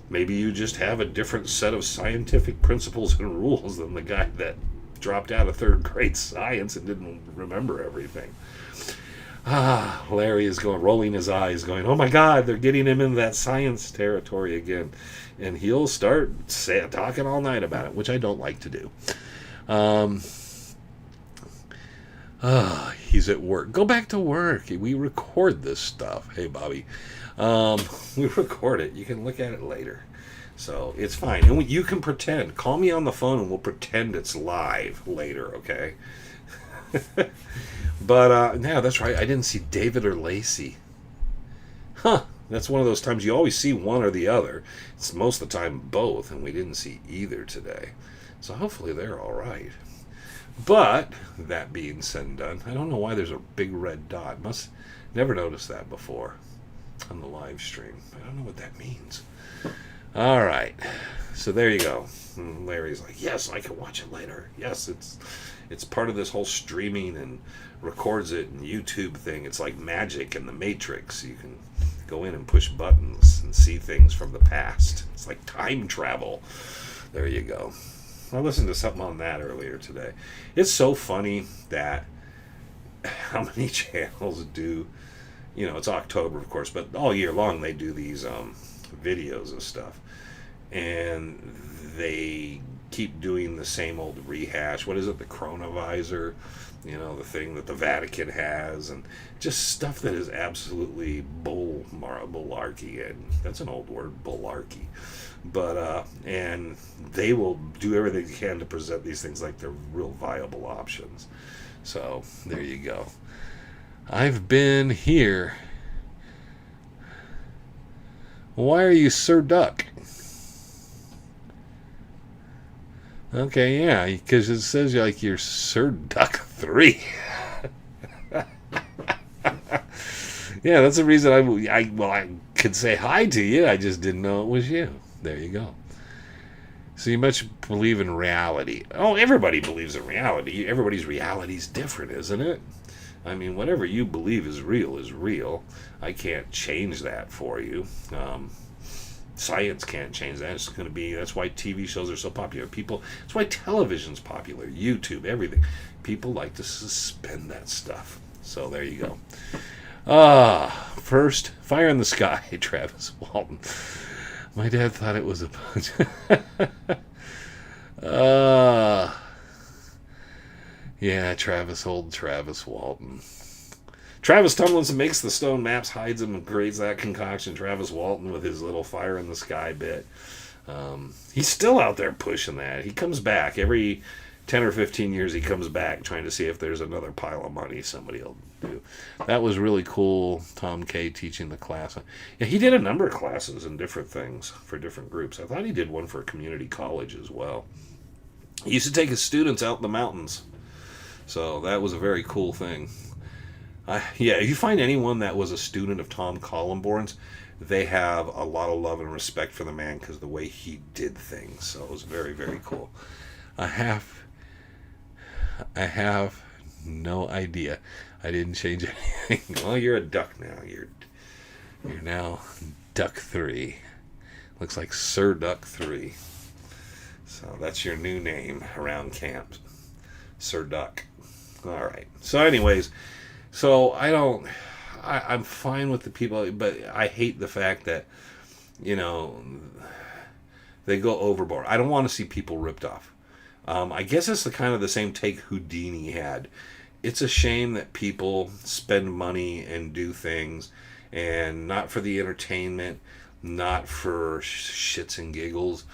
A: Maybe you just have a different set of scientific principles and rules than the guy that dropped out of third grade science and didn't remember everything. Larry is rolling his eyes, going, oh my God, they're getting him into that science territory again. And he'll start talking all night about it, which I don't like to do. He's at work. Go back to work. We record this stuff. Hey, Bobby. We record it. You can look at it later. So it's fine. And you can pretend. Call me on the phone and we'll pretend it's live later, okay? But, yeah, that's right. I didn't see David or Lacey. That's one of those times you always see one or the other. It's most of the time both, and we didn't see either today. So hopefully they're all right. But, that being said and done, I don't know why there's a big red dot. Never noticed that before on the live stream. I don't know what that means. All right. So there you go. And Larry's like, yes, I can watch it later. Yes, it's part of this whole streaming and records it and YouTube thing. It's like magic in the Matrix. You can go in and push buttons and see things from the past. It's like time travel. There you go. I listened to something on that earlier today. It's so funny that how many channels do, it's October, of course, but all year long they do these videos and stuff. And they keep doing the same old rehash. What is it? The chronovisor, the thing that the Vatican has, and just stuff that is absolutely bullarchy. And that's an old word, bullarchy. But, and they will do everything they can to present these things like they're real viable options. So, there you go. I've been here. Why are you Sir Duck? Okay, yeah, because it says you're Sir Duck 3. Yeah, that's the reason I could say hi to you. I just didn't know it was you. There you go. So you much believe in reality. Oh, everybody believes in reality. Everybody's reality is different, isn't it? I mean, whatever you believe is real is real. I can't change that for you. Science can't change that. It's going to be. That's why TV shows are so popular. That's why television's popular. YouTube, everything. People like to suspend that stuff. So there you go. First, Fire in the Sky, Travis Walton. My dad thought it was a bunch. Yeah, old Travis Walton. Travis Tumlinson makes the stone maps, hides them, and creates that concoction. Travis Walton with his little Fire in the Sky bit. He's still out there pushing that. He comes back every 10 or 15 years. He comes back trying to see if there's another pile of money somebody will do. That was really cool. Tom K teaching the class. Yeah, he did a number of classes and different things for different groups. I thought he did one for a community college as well. He used to take his students out in the mountains. So that was a very cool thing. Yeah, if you find anyone that was a student of Tom Collenborn's, they have a lot of love and respect for the man because the way he did things. So it was very, very cool. I have no idea. I didn't change anything. Well, you're a duck now. You're now Duck 3. Looks like Sir Duck 3. So that's your new name around camp. Sir Duck. All right. So anyways, so I'm fine with the people, but I hate the fact that, you know, they go overboard. I don't want to see people ripped off. I guess it's the same take Houdini had. It's a shame that people spend money and do things, and not for the entertainment, not for shits and giggles,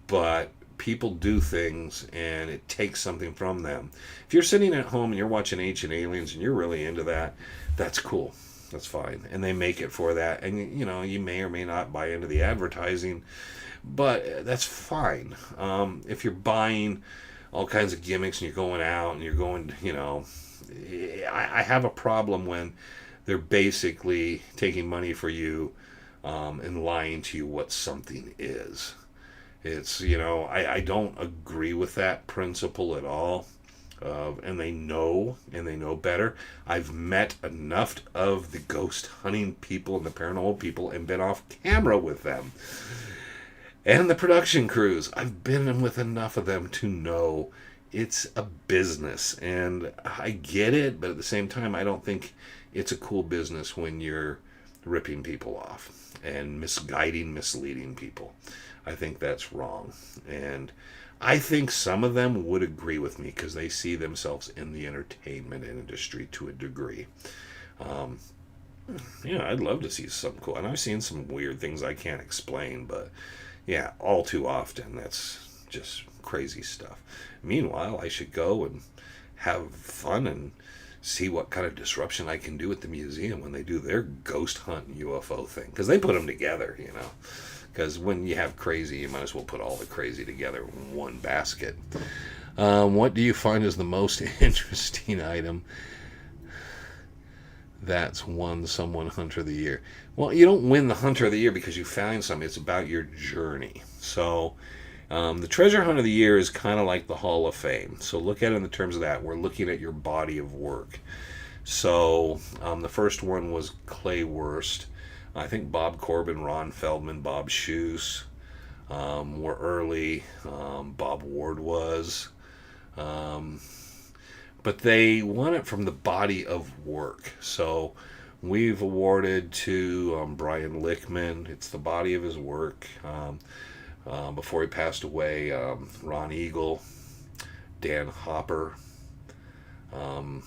A: but people do things and it takes something from them. If you're sitting at home and you're watching Ancient Aliens and you're really into that, that's cool. That's fine. And they make it for that. And, you know, you may or may not buy into the advertising, but that's fine. If you're buying all kinds of gimmicks and you're going out and you're going, you know, I have a problem when they're basically taking money for you and lying to you what something is. It's, you know, I don't agree with that principle at all. And they know better. I've met enough of the ghost hunting people and the paranormal people and been off camera with them. And the production crews. I've been with enough of them to know it's a business. And I get it, but at the same time, I don't think it's a cool business when you're ripping people off and misleading people. I think that's wrong. And I think some of them would agree with me because they see themselves in the entertainment industry to a degree. Yeah, I'd love to see some cool. And I've seen some weird things I can't explain, but yeah, all too often that's just crazy stuff. Meanwhile, I should go and have fun and see what kind of disruption I can do at the museum when they do their ghost hunt UFO thing. Because they put them together, you know. Because when you have crazy, you might as well put all the crazy together in one basket. What do you find is the most interesting item that's won someone Hunter of the Year? Well, you don't win the Hunter of the Year because you found something. It's about your journey. So the Treasure Hunt of the Year is kind of like the Hall of Fame. So look at it in the terms of that. We're looking at your body of work. So the first one was Clay Wurst. I think Bob Corbin, Ron Feldman, Bob Shoes were early. Bob Ward was. But they won it from the body of work. So we've awarded to Brian Lickman. It's the body of his work. Before he passed away, Ron Eagle, Dan Hopper. I'm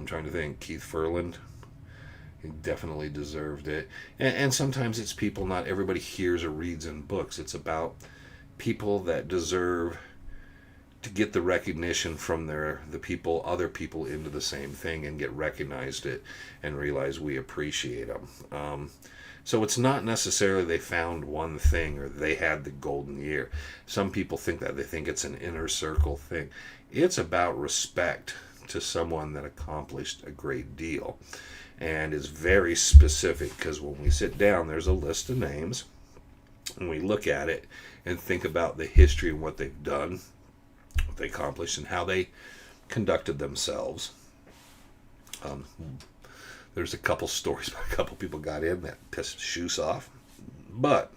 A: trying to think. Keith Furland. He definitely deserved it. And sometimes it's people not everybody hears or reads in books. It's about people that deserve to get the recognition from other people into the same thing and get recognized it and realize we appreciate them. So it's not necessarily they found one thing or they had the golden year. Some people think that. They think it's an inner circle thing. It's about respect to someone that accomplished a great deal. And is very specific because when we sit down, there's a list of names and we look at it and think about the history and what they've done, what they accomplished, and how they conducted themselves. There's a couple stories about a couple people got in that pissed shoes off, but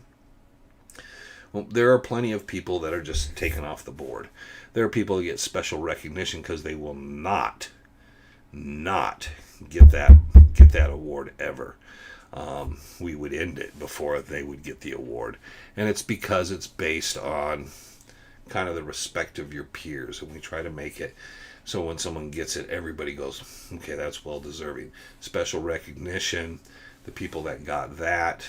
A: there are plenty of people that are just taken off the board. There are people who get special recognition because they will not get that award ever. We would end it before they would get the award. And it's because it's based on kind of the respect of your peers. And we try to make it so when someone gets it, everybody goes, okay, that's well deserving. Special recognition, the people that got that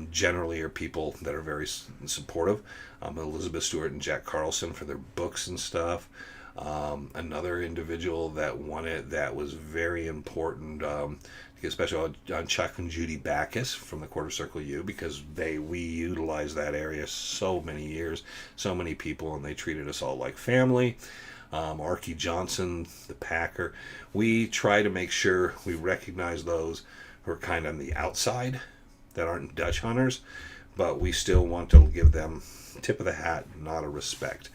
A: generally are people that are very supportive. Elizabeth Stewart and Jack Carlson for their books and stuff. Another individual that won it that was very important, especially on Chuck and Judy Backus from the Quarter Circle U, because we utilized that area so many years, so many people, and they treated us all like family. Archie Johnson, the Packer. We try to make sure we recognize those who are kind of on the outside that aren't Dutch hunters, but we still want to give them tip of the hat, nod of respect.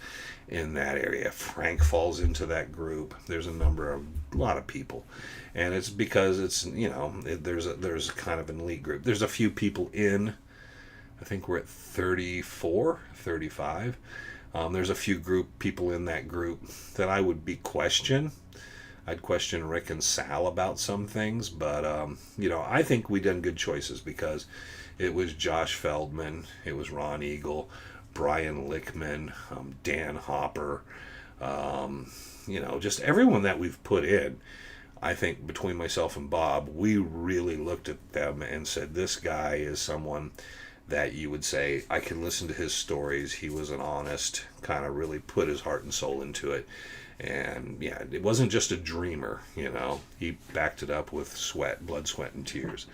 A: in that area. Frank falls into that group. There's a lot of people, and it's because it's there's kind of an elite group. There's a few people in. I think we're at 34, 35. There's a few people in that group that I would I'd question Rick and Sal about some things, but I think we done good choices because it was Josh Feldman, it was Ron Eagle, Brian Lickman, Dan Hopper, just everyone that we've put in. I think between myself and Bob, we really looked at them and said, this guy is someone that you would say, I can listen to his stories. He was an honest, kind of really put his heart and soul into it. And yeah, it wasn't just a dreamer, he backed it up with blood, sweat, and tears.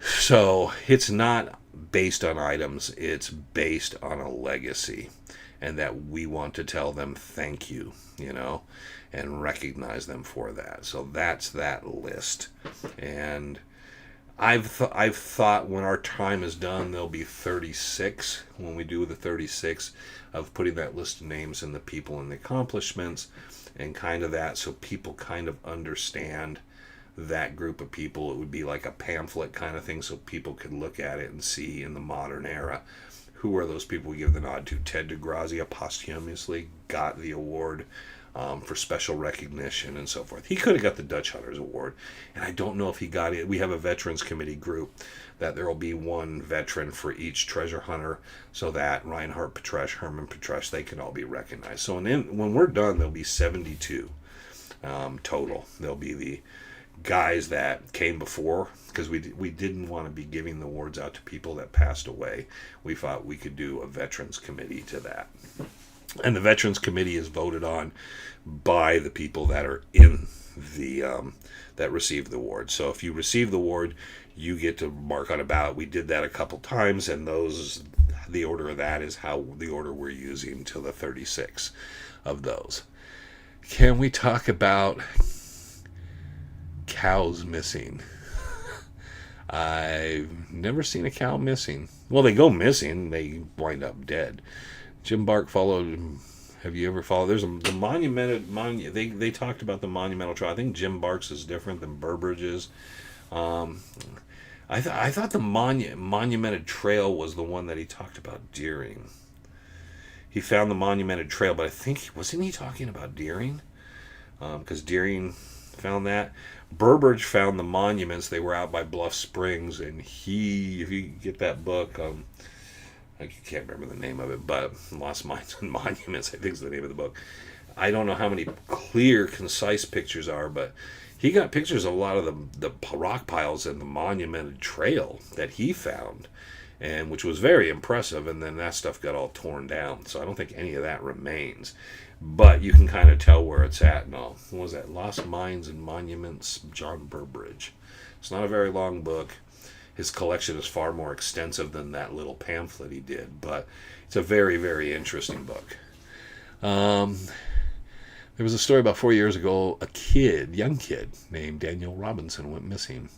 A: So it's not based on items, it's based on a legacy, and that we want to tell them thank you, and recognize them for that. So that's that list. And I've thought when our time is done, there'll be 36, when we do the 36, of putting that list of names and the people and the accomplishments and kind of that, so people kind of understand that group of people. It would be like a pamphlet kind of thing, so people could look at it and see in the modern era who are those people we give the nod to. Ted DeGrazia posthumously got the award for special recognition and so forth. He could have got the Dutch Hunters Award, and I don't know if he got it. We have a Veterans Committee group that there will be one veteran for each treasure hunter, so that Reinhard Petresch, Herman Petresch, they can all be recognized. So when we're done, there'll be 72 total. There'll be the guys that came before, because we didn't want to be giving the awards out to people that passed away. We thought we could do a Veterans Committee to that. And the Veterans Committee is voted on by the people that are in the that receive the award. So if you receive the award, you get to mark on a ballot. We did that a couple times, and the order of that is how the order we're using to the 36 of those. Can we talk about cows missing? I've never seen a cow missing. Well, they go missing, they wind up dead. Jim Bark followed. Have you ever followed? There's the monumented. They talked about the monumental trail. I think Jim Bark's is different than Burbridge's. I thought the monumented trail was the one that he talked about Deering. He found the monumented trail, but I think wasn't he talking about Deering? Because Deering found that. Burbridge found the monuments. They were out by Bluff Springs, and if you get that book, I can't remember the name of it, but Lost Mines and Monuments, I think is the name of the book. I don't know how many clear, concise pictures are, but he got pictures of a lot of the rock piles and the monumented trail that he found, and which was very impressive, and then that stuff got all torn down, so I don't think any of that remains. But you can kind of tell where it's at and all. What was that? Lost Mines and Monuments, John Burbridge. It's not a very long book. His collection is far more extensive than that little pamphlet he did, but it's a very, very interesting book. There was a story about 4 years ago, young kid named Daniel Robinson went missing.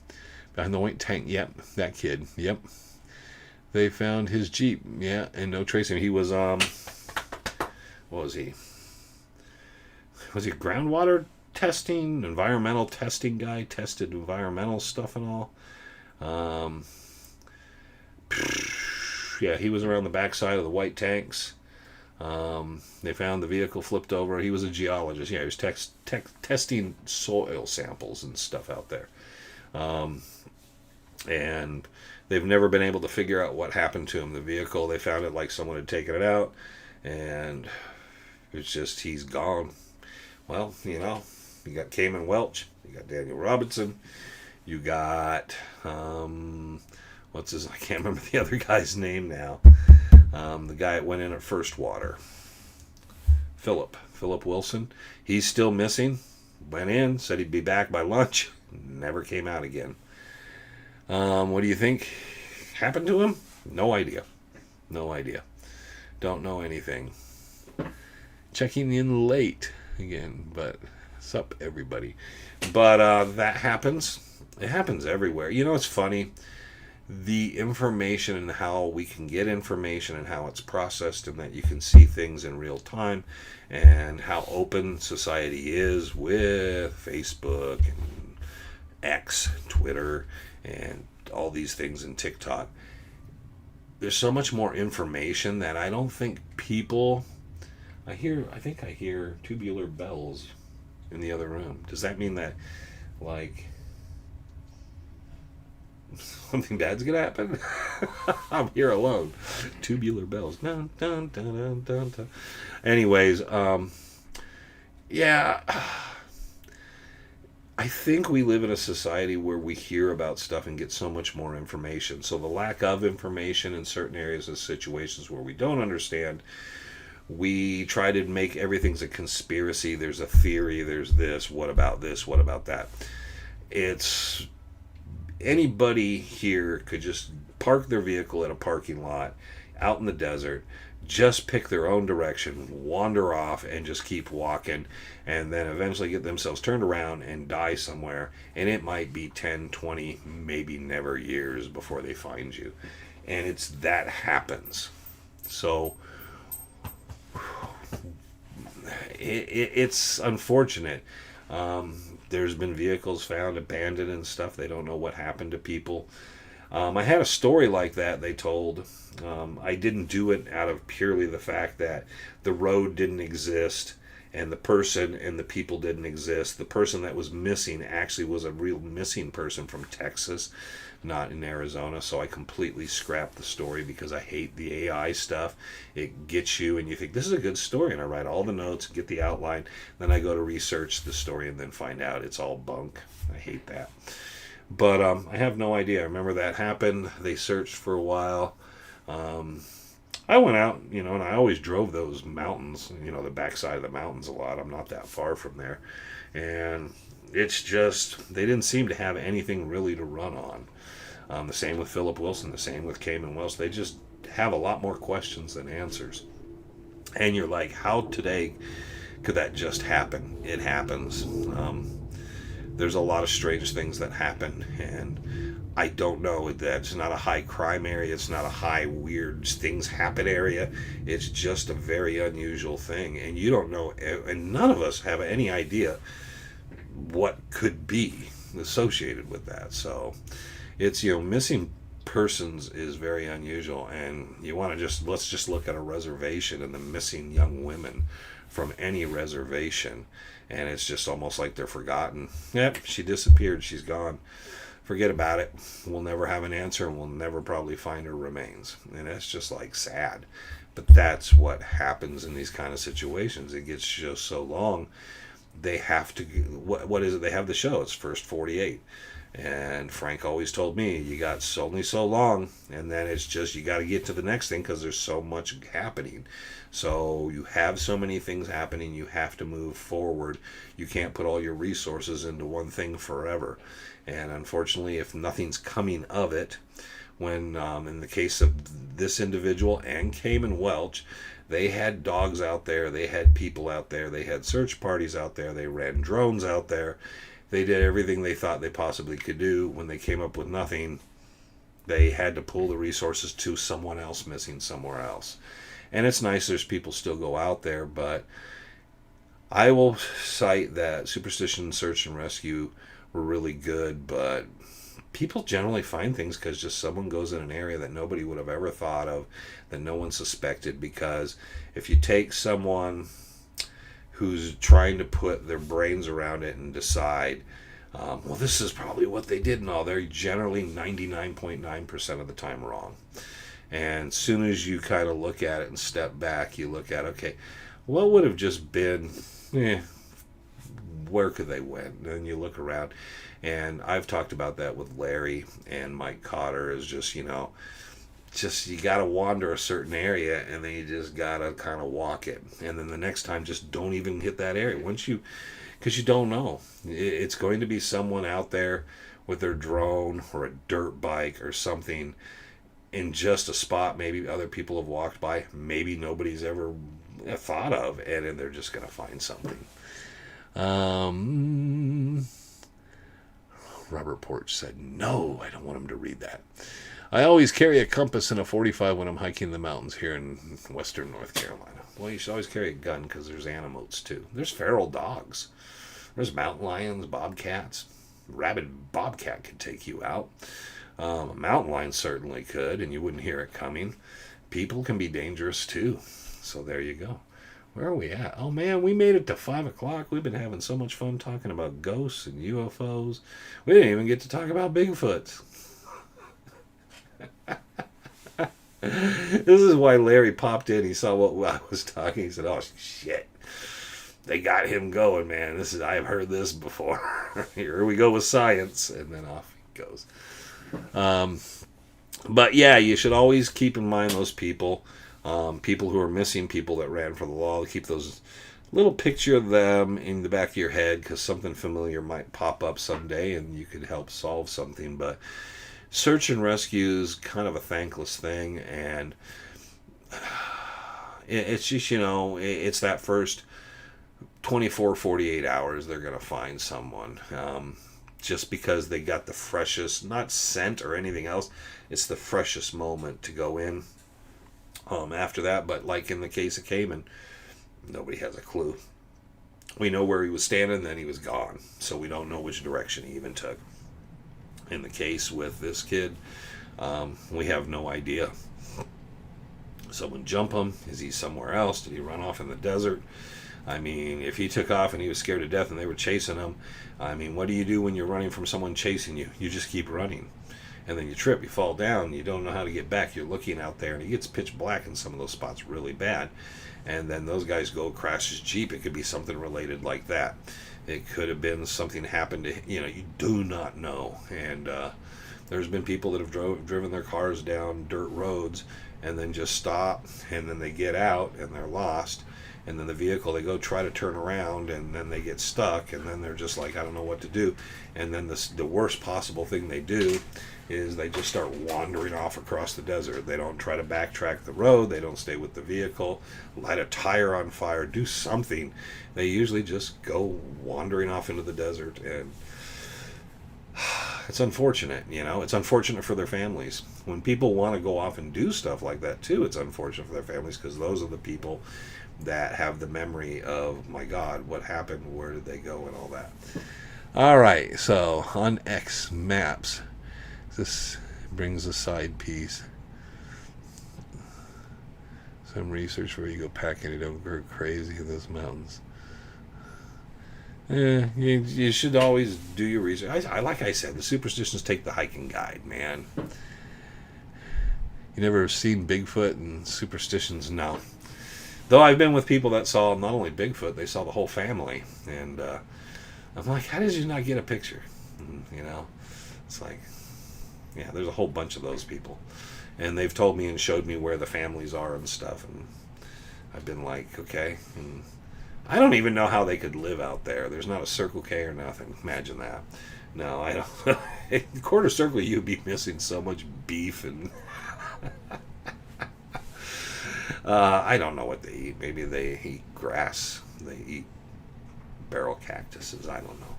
A: Behind the white tank, yep, that kid, yep. They found his Jeep, yeah, and no tracing. He was, what was he? Was he a groundwater testing, environmental testing guy, tested environmental stuff and all? Yeah, he was around the backside of the white tanks. They found the vehicle flipped over. He was a geologist. Yeah, he was testing soil samples and stuff out there. And they've never been able to figure out what happened to him. The vehicle, they found it like someone had taken it out, and it's just, he's gone. Well, you got Cayman Welch, you got Daniel Robinson, you got, I can't remember the other guy's name now. The guy that went in at First Water. Philip Wilson. He's still missing. Went in, said he'd be back by lunch. Never came out again. What do you think happened to him? No idea. Don't know anything. Checking in late again, but what's up, everybody? But that happens. It happens everywhere. It's funny. the information and how we can get information and how it's processed, and that you can see things in real time, and how open society is with Facebook and X, Twitter, and all these things in TikTok. There's so much more information that I don't think people. I think I hear tubular bells in the other room. Does that mean that, like, something bad's gonna happen? I'm here alone. Tubular bells. Dun, dun, dun, dun, dun, dun. Anyways, yeah. I think we live in a society where we hear about stuff and get so much more information. So the lack of information in certain areas and situations where we don't understand, we try to make everything's a conspiracy. There's a theory. There's this. What about this? What about that? It's anybody here could just park their vehicle at a parking lot out in the desert, just pick their own direction, wander off, and just keep walking, and then eventually get themselves turned around and die somewhere. And it might be 10, 20, maybe never years before they find you. And it's that happens. So it's unfortunate. There's been vehicles found abandoned and stuff. They don't know what happened to people. I had a story like that they told. I didn't do it out of purely the fact that the road didn't exist and the person and the people didn't exist. The person that was missing actually was a real missing person from Texas, not in Arizona. So I completely scrapped the story because I hate the AI stuff. It gets you and you think, this is a good story. And I write all the notes, get the outline. Then I go to research the story and then find out it's all bunk. I hate that. But I have no idea. I remember that happened. They searched for a while. I went out, and I always drove those mountains, the backside of the mountains a lot. I'm not that far from there. And it's just, they didn't seem to have anything really to run on. The same with Philip Wilson, the same with Cayman Wells. They just have a lot more questions than answers. And you're like, how today could that just happen? It happens. There's a lot of strange things that happen, and I don't know. That's not a high crime area. It's not a high weird things happen area. It's just a very unusual thing, and you don't know, and none of us have any idea what could be associated with that. So it's, missing persons is very unusual, and you want to let's just look at a reservation and the missing young women from any reservation, and it's just almost like they're forgotten. Yep, she disappeared, she's gone, forget about it, we'll never have an answer, and we'll never probably find her remains. And that's just like sad, but that's what happens in these kind of situations. It gets just so long, they have to, what is it, they have the show, it's First 48. And Frank always told me, you got only so long, and then it's just, you got to get to the next thing because there's so much happening. So you have so many things happening, you have to move forward. You can't put all your resources into one thing forever. And unfortunately, if nothing's coming of it, when in the case of this individual and Cayman Welch, they had dogs out there, they had people out there, they had search parties out there, they ran drones out there. They did everything they thought they possibly could do. When they came up with nothing, they had to pull the resources to someone else missing somewhere else. And it's nice there's people still go out there, but I will cite that Superstition, Search, and Rescue were really good, but people generally find things because just someone goes in an area that nobody would have ever thought of, that no one suspected. Because if you take someone who's trying to put their brains around it and decide, well, this is probably what they did and all, they're generally 99.9% of the time wrong. And as soon as you kind of look at it and step back, you look at, okay, what would have just been, where could they went? And then you look around, and I've talked about that with Larry and Mike Cotter, is just, just you got to wander a certain area, and then you just got to kind of walk it. And then the next time, just don't even hit that area. Because you don't know. It's going to be someone out there with their drone or a dirt bike or something in just a spot maybe other people have walked by, maybe nobody's ever thought of, and then they're just going to find something. Robert Porch said, no, I don't want him to read that. I always carry a compass and a 45 when I'm hiking the mountains here in western North Carolina. Well, you should always carry a gun because there's animals too. There's feral dogs. There's mountain lions, bobcats. Rabid bobcat could take you out. A mountain lion certainly could, and you wouldn't hear it coming. People can be dangerous too. So there you go. Where are we at? Oh man, we made it to 5 o'clock. We've been having so much fun talking about ghosts and UFOs. We didn't even get to talk about Bigfoots. This is why Larry popped in. He saw what I was talking. He said, "Oh shit, they got him going, man. I've heard this before." Here we go with science, and then off he goes. But yeah, you should always keep in mind those people, people who are missing, people that ran for the law. Keep those little picture of them in the back of your head because something familiar might pop up someday, and you could help solve something. But search and rescue is kind of a thankless thing, and it's just, it's that first 24, 48 hours they're going to find someone. Just because they got the freshest, not scent or anything else, it's the freshest moment to go in. After that, but like in the case of Cayman, nobody has a clue. We know where he was standing, then he was gone. So we don't know which direction he even took. In the case with this kid, we have no idea. Someone jump him? Is he somewhere else? Did he run off in the desert? I mean, if he took off and he was scared to death and they were chasing him, I mean, what do you do when you're running from someone chasing you? You just keep running. And then you trip, you fall down, you don't know how to get back. You're looking out there, and it gets pitch black in some of those spots really bad. And then those guys go crash his Jeep. It could be something related like that. It could have been something happened to, you do not know. And there's been people that have driven their cars down dirt roads and then just stop, and then they get out and they're lost. And then the vehicle, they go try to turn around, and then they get stuck, and then they're just like, I don't know what to do. And then the worst possible thing they do is they just start wandering off across the desert. They don't try to backtrack the road. They don't stay with the vehicle, light a tire on fire, do something. They usually just go wandering off into the desert, and it's unfortunate, It's unfortunate for their families. When people want to go off and do stuff like that too, it's unfortunate for their families, because those are the people that have the memory of, my God, what happened, where did they go, and all that. All right, so on X Maps, this brings a side piece. Some research where you go packing, you don't go crazy in those mountains. You should always do your research. Like I said, the superstitions take the hiking guide, man. You never seen Bigfoot and superstitions? No. Though I've been with people that saw not only Bigfoot, they saw the whole family. And I'm like, how did you not get a picture? It's like, yeah, there's a whole bunch of those people. And they've told me and showed me where the families are and stuff. And I've been like, okay. And I don't even know how they could live out there. There's not a Circle K or nothing. Imagine that. No, I don't. In Quarter Circle, you'd be missing so much beef and... I don't know what they eat. Maybe they eat grass. They eat barrel cactuses. I don't know.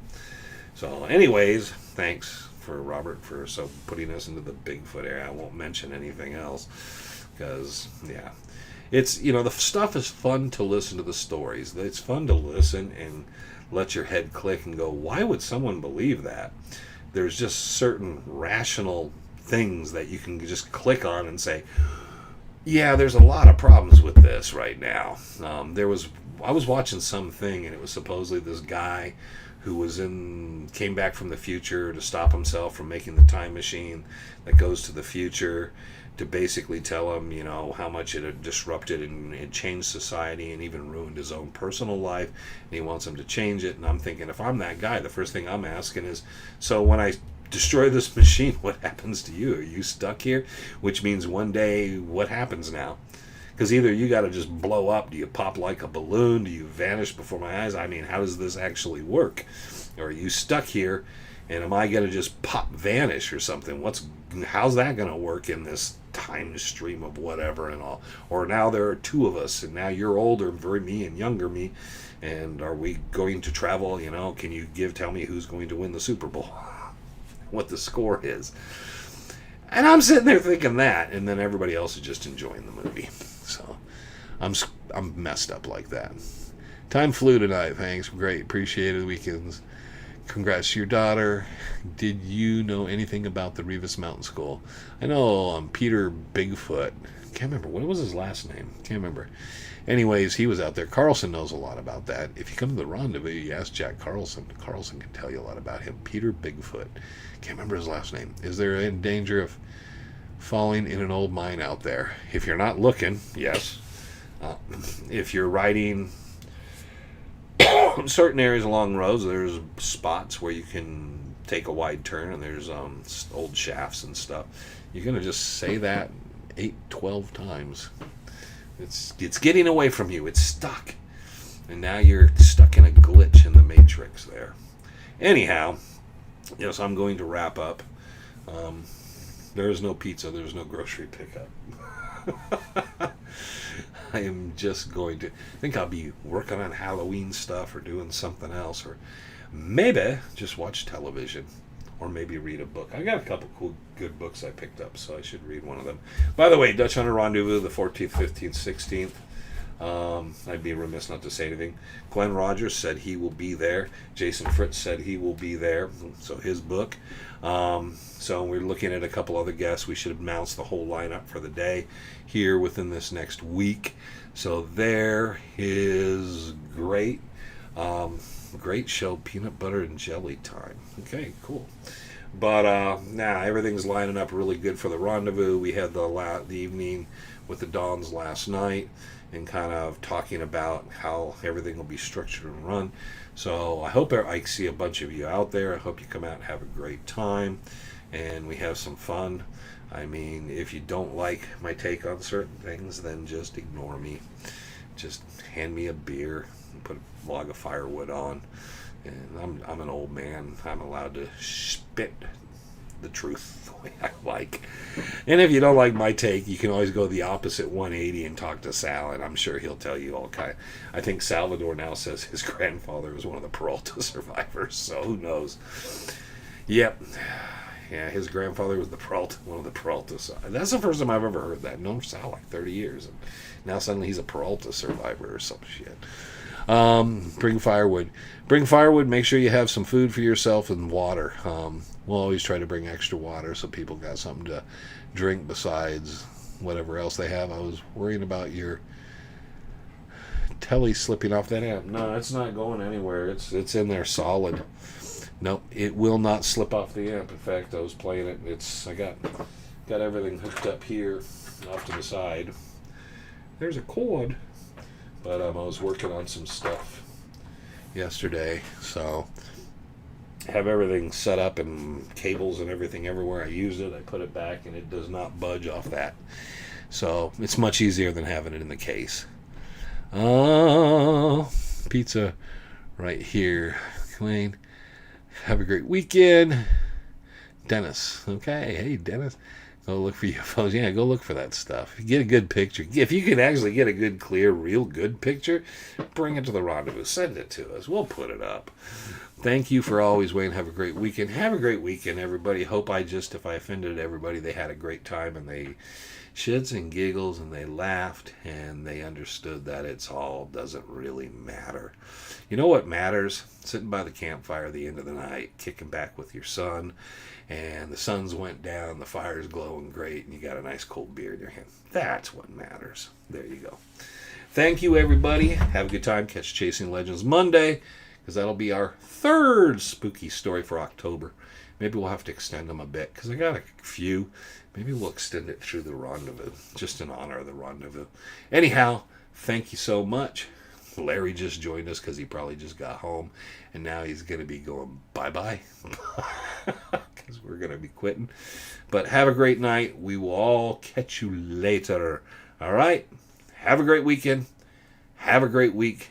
A: So anyways, thanks for Robert for putting us into the Bigfoot area. I won't mention anything else because, yeah. It's, the stuff is fun to listen to the stories. It's fun to listen and let your head click and go, why would someone believe that? There's just certain rational things that you can just click on and say, yeah, there's a lot of problems with this right now. I was watching something, and it was supposedly this guy who came back from the future to stop himself from making the time machine that goes to the future, to basically tell him, how much it had disrupted and it changed society and even ruined his own personal life, and he wants him to change it. And I'm thinking, if I'm that guy, the first thing I'm asking is, so when I destroy this machine, what happens to you? Are you stuck here? Which means one day, what happens now? Because either you got to just blow up, do you pop like a balloon, do you vanish before my eyes? I mean, how does this actually work? Or are you stuck here, and am I going to just vanish or something? How's that going to work in this time stream of whatever and all? Or now there are two of us, and now you're older me and younger me, and are we going to travel? Can you tell me who's going to win the Super Bowl? What the score is. And I'm sitting there thinking that, and then everybody else is just enjoying the movie. So I'm messed up like that. Time flew tonight. Thanks. Great. Appreciate it. Weekends. Congrats to your daughter. Did you know anything about the Revis Mountain School? I know Peter Bigfoot. Can't remember. What was his last name? Can't remember. Anyways, he was out there. Carlson knows a lot about that. If you come to the rendezvous, you ask Jack Carlson. Carlson can tell you a lot about him. Peter Bigfoot. Can't remember his last name. Is there in danger of falling in an old mine out there? If you're not looking, yes. If you're riding in certain areas along roads, there's spots where you can take a wide turn, and there's old shafts and stuff. You're going to just say that 8, 12 times. It's getting away from you. It's stuck. And now you're stuck in a glitch in the matrix there. Anyhow, yes, I'm going to wrap up. There is no pizza. There's no grocery pickup. I am just going to... I think I'll be working on Halloween stuff or doing something else. Or maybe just watch television. Or maybe read a book. I got a couple cool, good books I picked up, so I should read one of them. By the way, Dutch Hunter Rendezvous, the 14th, 15th, 16th. I'd be remiss not to say anything. Glenn Rogers said he will be there. Jason Fritz said he will be there. So his book. So we're looking at a couple other guests. We should announce the whole lineup for the day here within this next week. So there is great. Great show, Peanut Butter and Jelly Time. Okay, cool. But now everything's lining up really good for the rendezvous. We had the evening with the Dons last night and kind of talking about how everything will be structured and run. So I hope I see a bunch of you out there. I hope you come out and have a great time and we have some fun. I mean, if you don't like my take on certain things, then just ignore me. Just hand me a beer and put a log of firewood on. And I'm an old man. I'm allowed to spit the truth the way I like. And if you don't like my take, you can always go the opposite 180 and talk to Sal, and I'm sure he'll tell you all kind. I think Salvador now says his grandfather was one of the Peralta survivors, so who knows? Yep. Yeah, his grandfather was one of the Peralta. That's the first time I've ever heard that. Known Sal like 30 years, and now suddenly he's a Peralta survivor or some shit. Bring firewood. Bring firewood. Make sure you have some food for yourself and water. We'll always try to bring extra water so people got something to drink besides whatever else they have. I was worrying about your telly slipping off that amp. No, it's not going anywhere. It's in there solid. Nope, it will not slip off the amp. In fact, I was playing it. I got everything hooked up here off to the side. There's a cord. But I was working on some stuff yesterday, so have everything set up and cables and everything everywhere I used it. I put it back and it does not budge off that. So it's much easier than having it in the case. Pizza right here. Wayne, have a great weekend. Dennis. Okay, hey Dennis. Go look for UFOs. Yeah, go look for that stuff. Get a good picture. If you can actually get a good, clear, real good picture, bring it to the rendezvous. Send it to us. We'll put it up. Thank you for always waiting. Have a great weekend. Have a great weekend, everybody. Hope if I offended everybody, they had a great time and they shits and giggles and they laughed and they understood that it's all doesn't really matter. You know what matters? Sitting by the campfire at the end of the night, kicking back with your son, and the suns went down, the fire's glowing great, and you got a nice cold beer in your hand. That's what matters. There you go. Thank you, everybody. Have a good time. Catch Chasing Legends Monday, because that'll be our third spooky story for October. Maybe we'll have to extend them a bit, because I got a few. Maybe we'll extend it through the rendezvous, just in honor of the rendezvous. Anyhow, thank you so much. Larry just joined us because he probably just got home, and now he's going to be going bye-bye because we're going to be quitting. But have a great night. We will all catch you later. All right? Have a great weekend. Have a great week.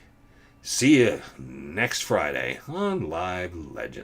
A: See you next Friday on Live Legends.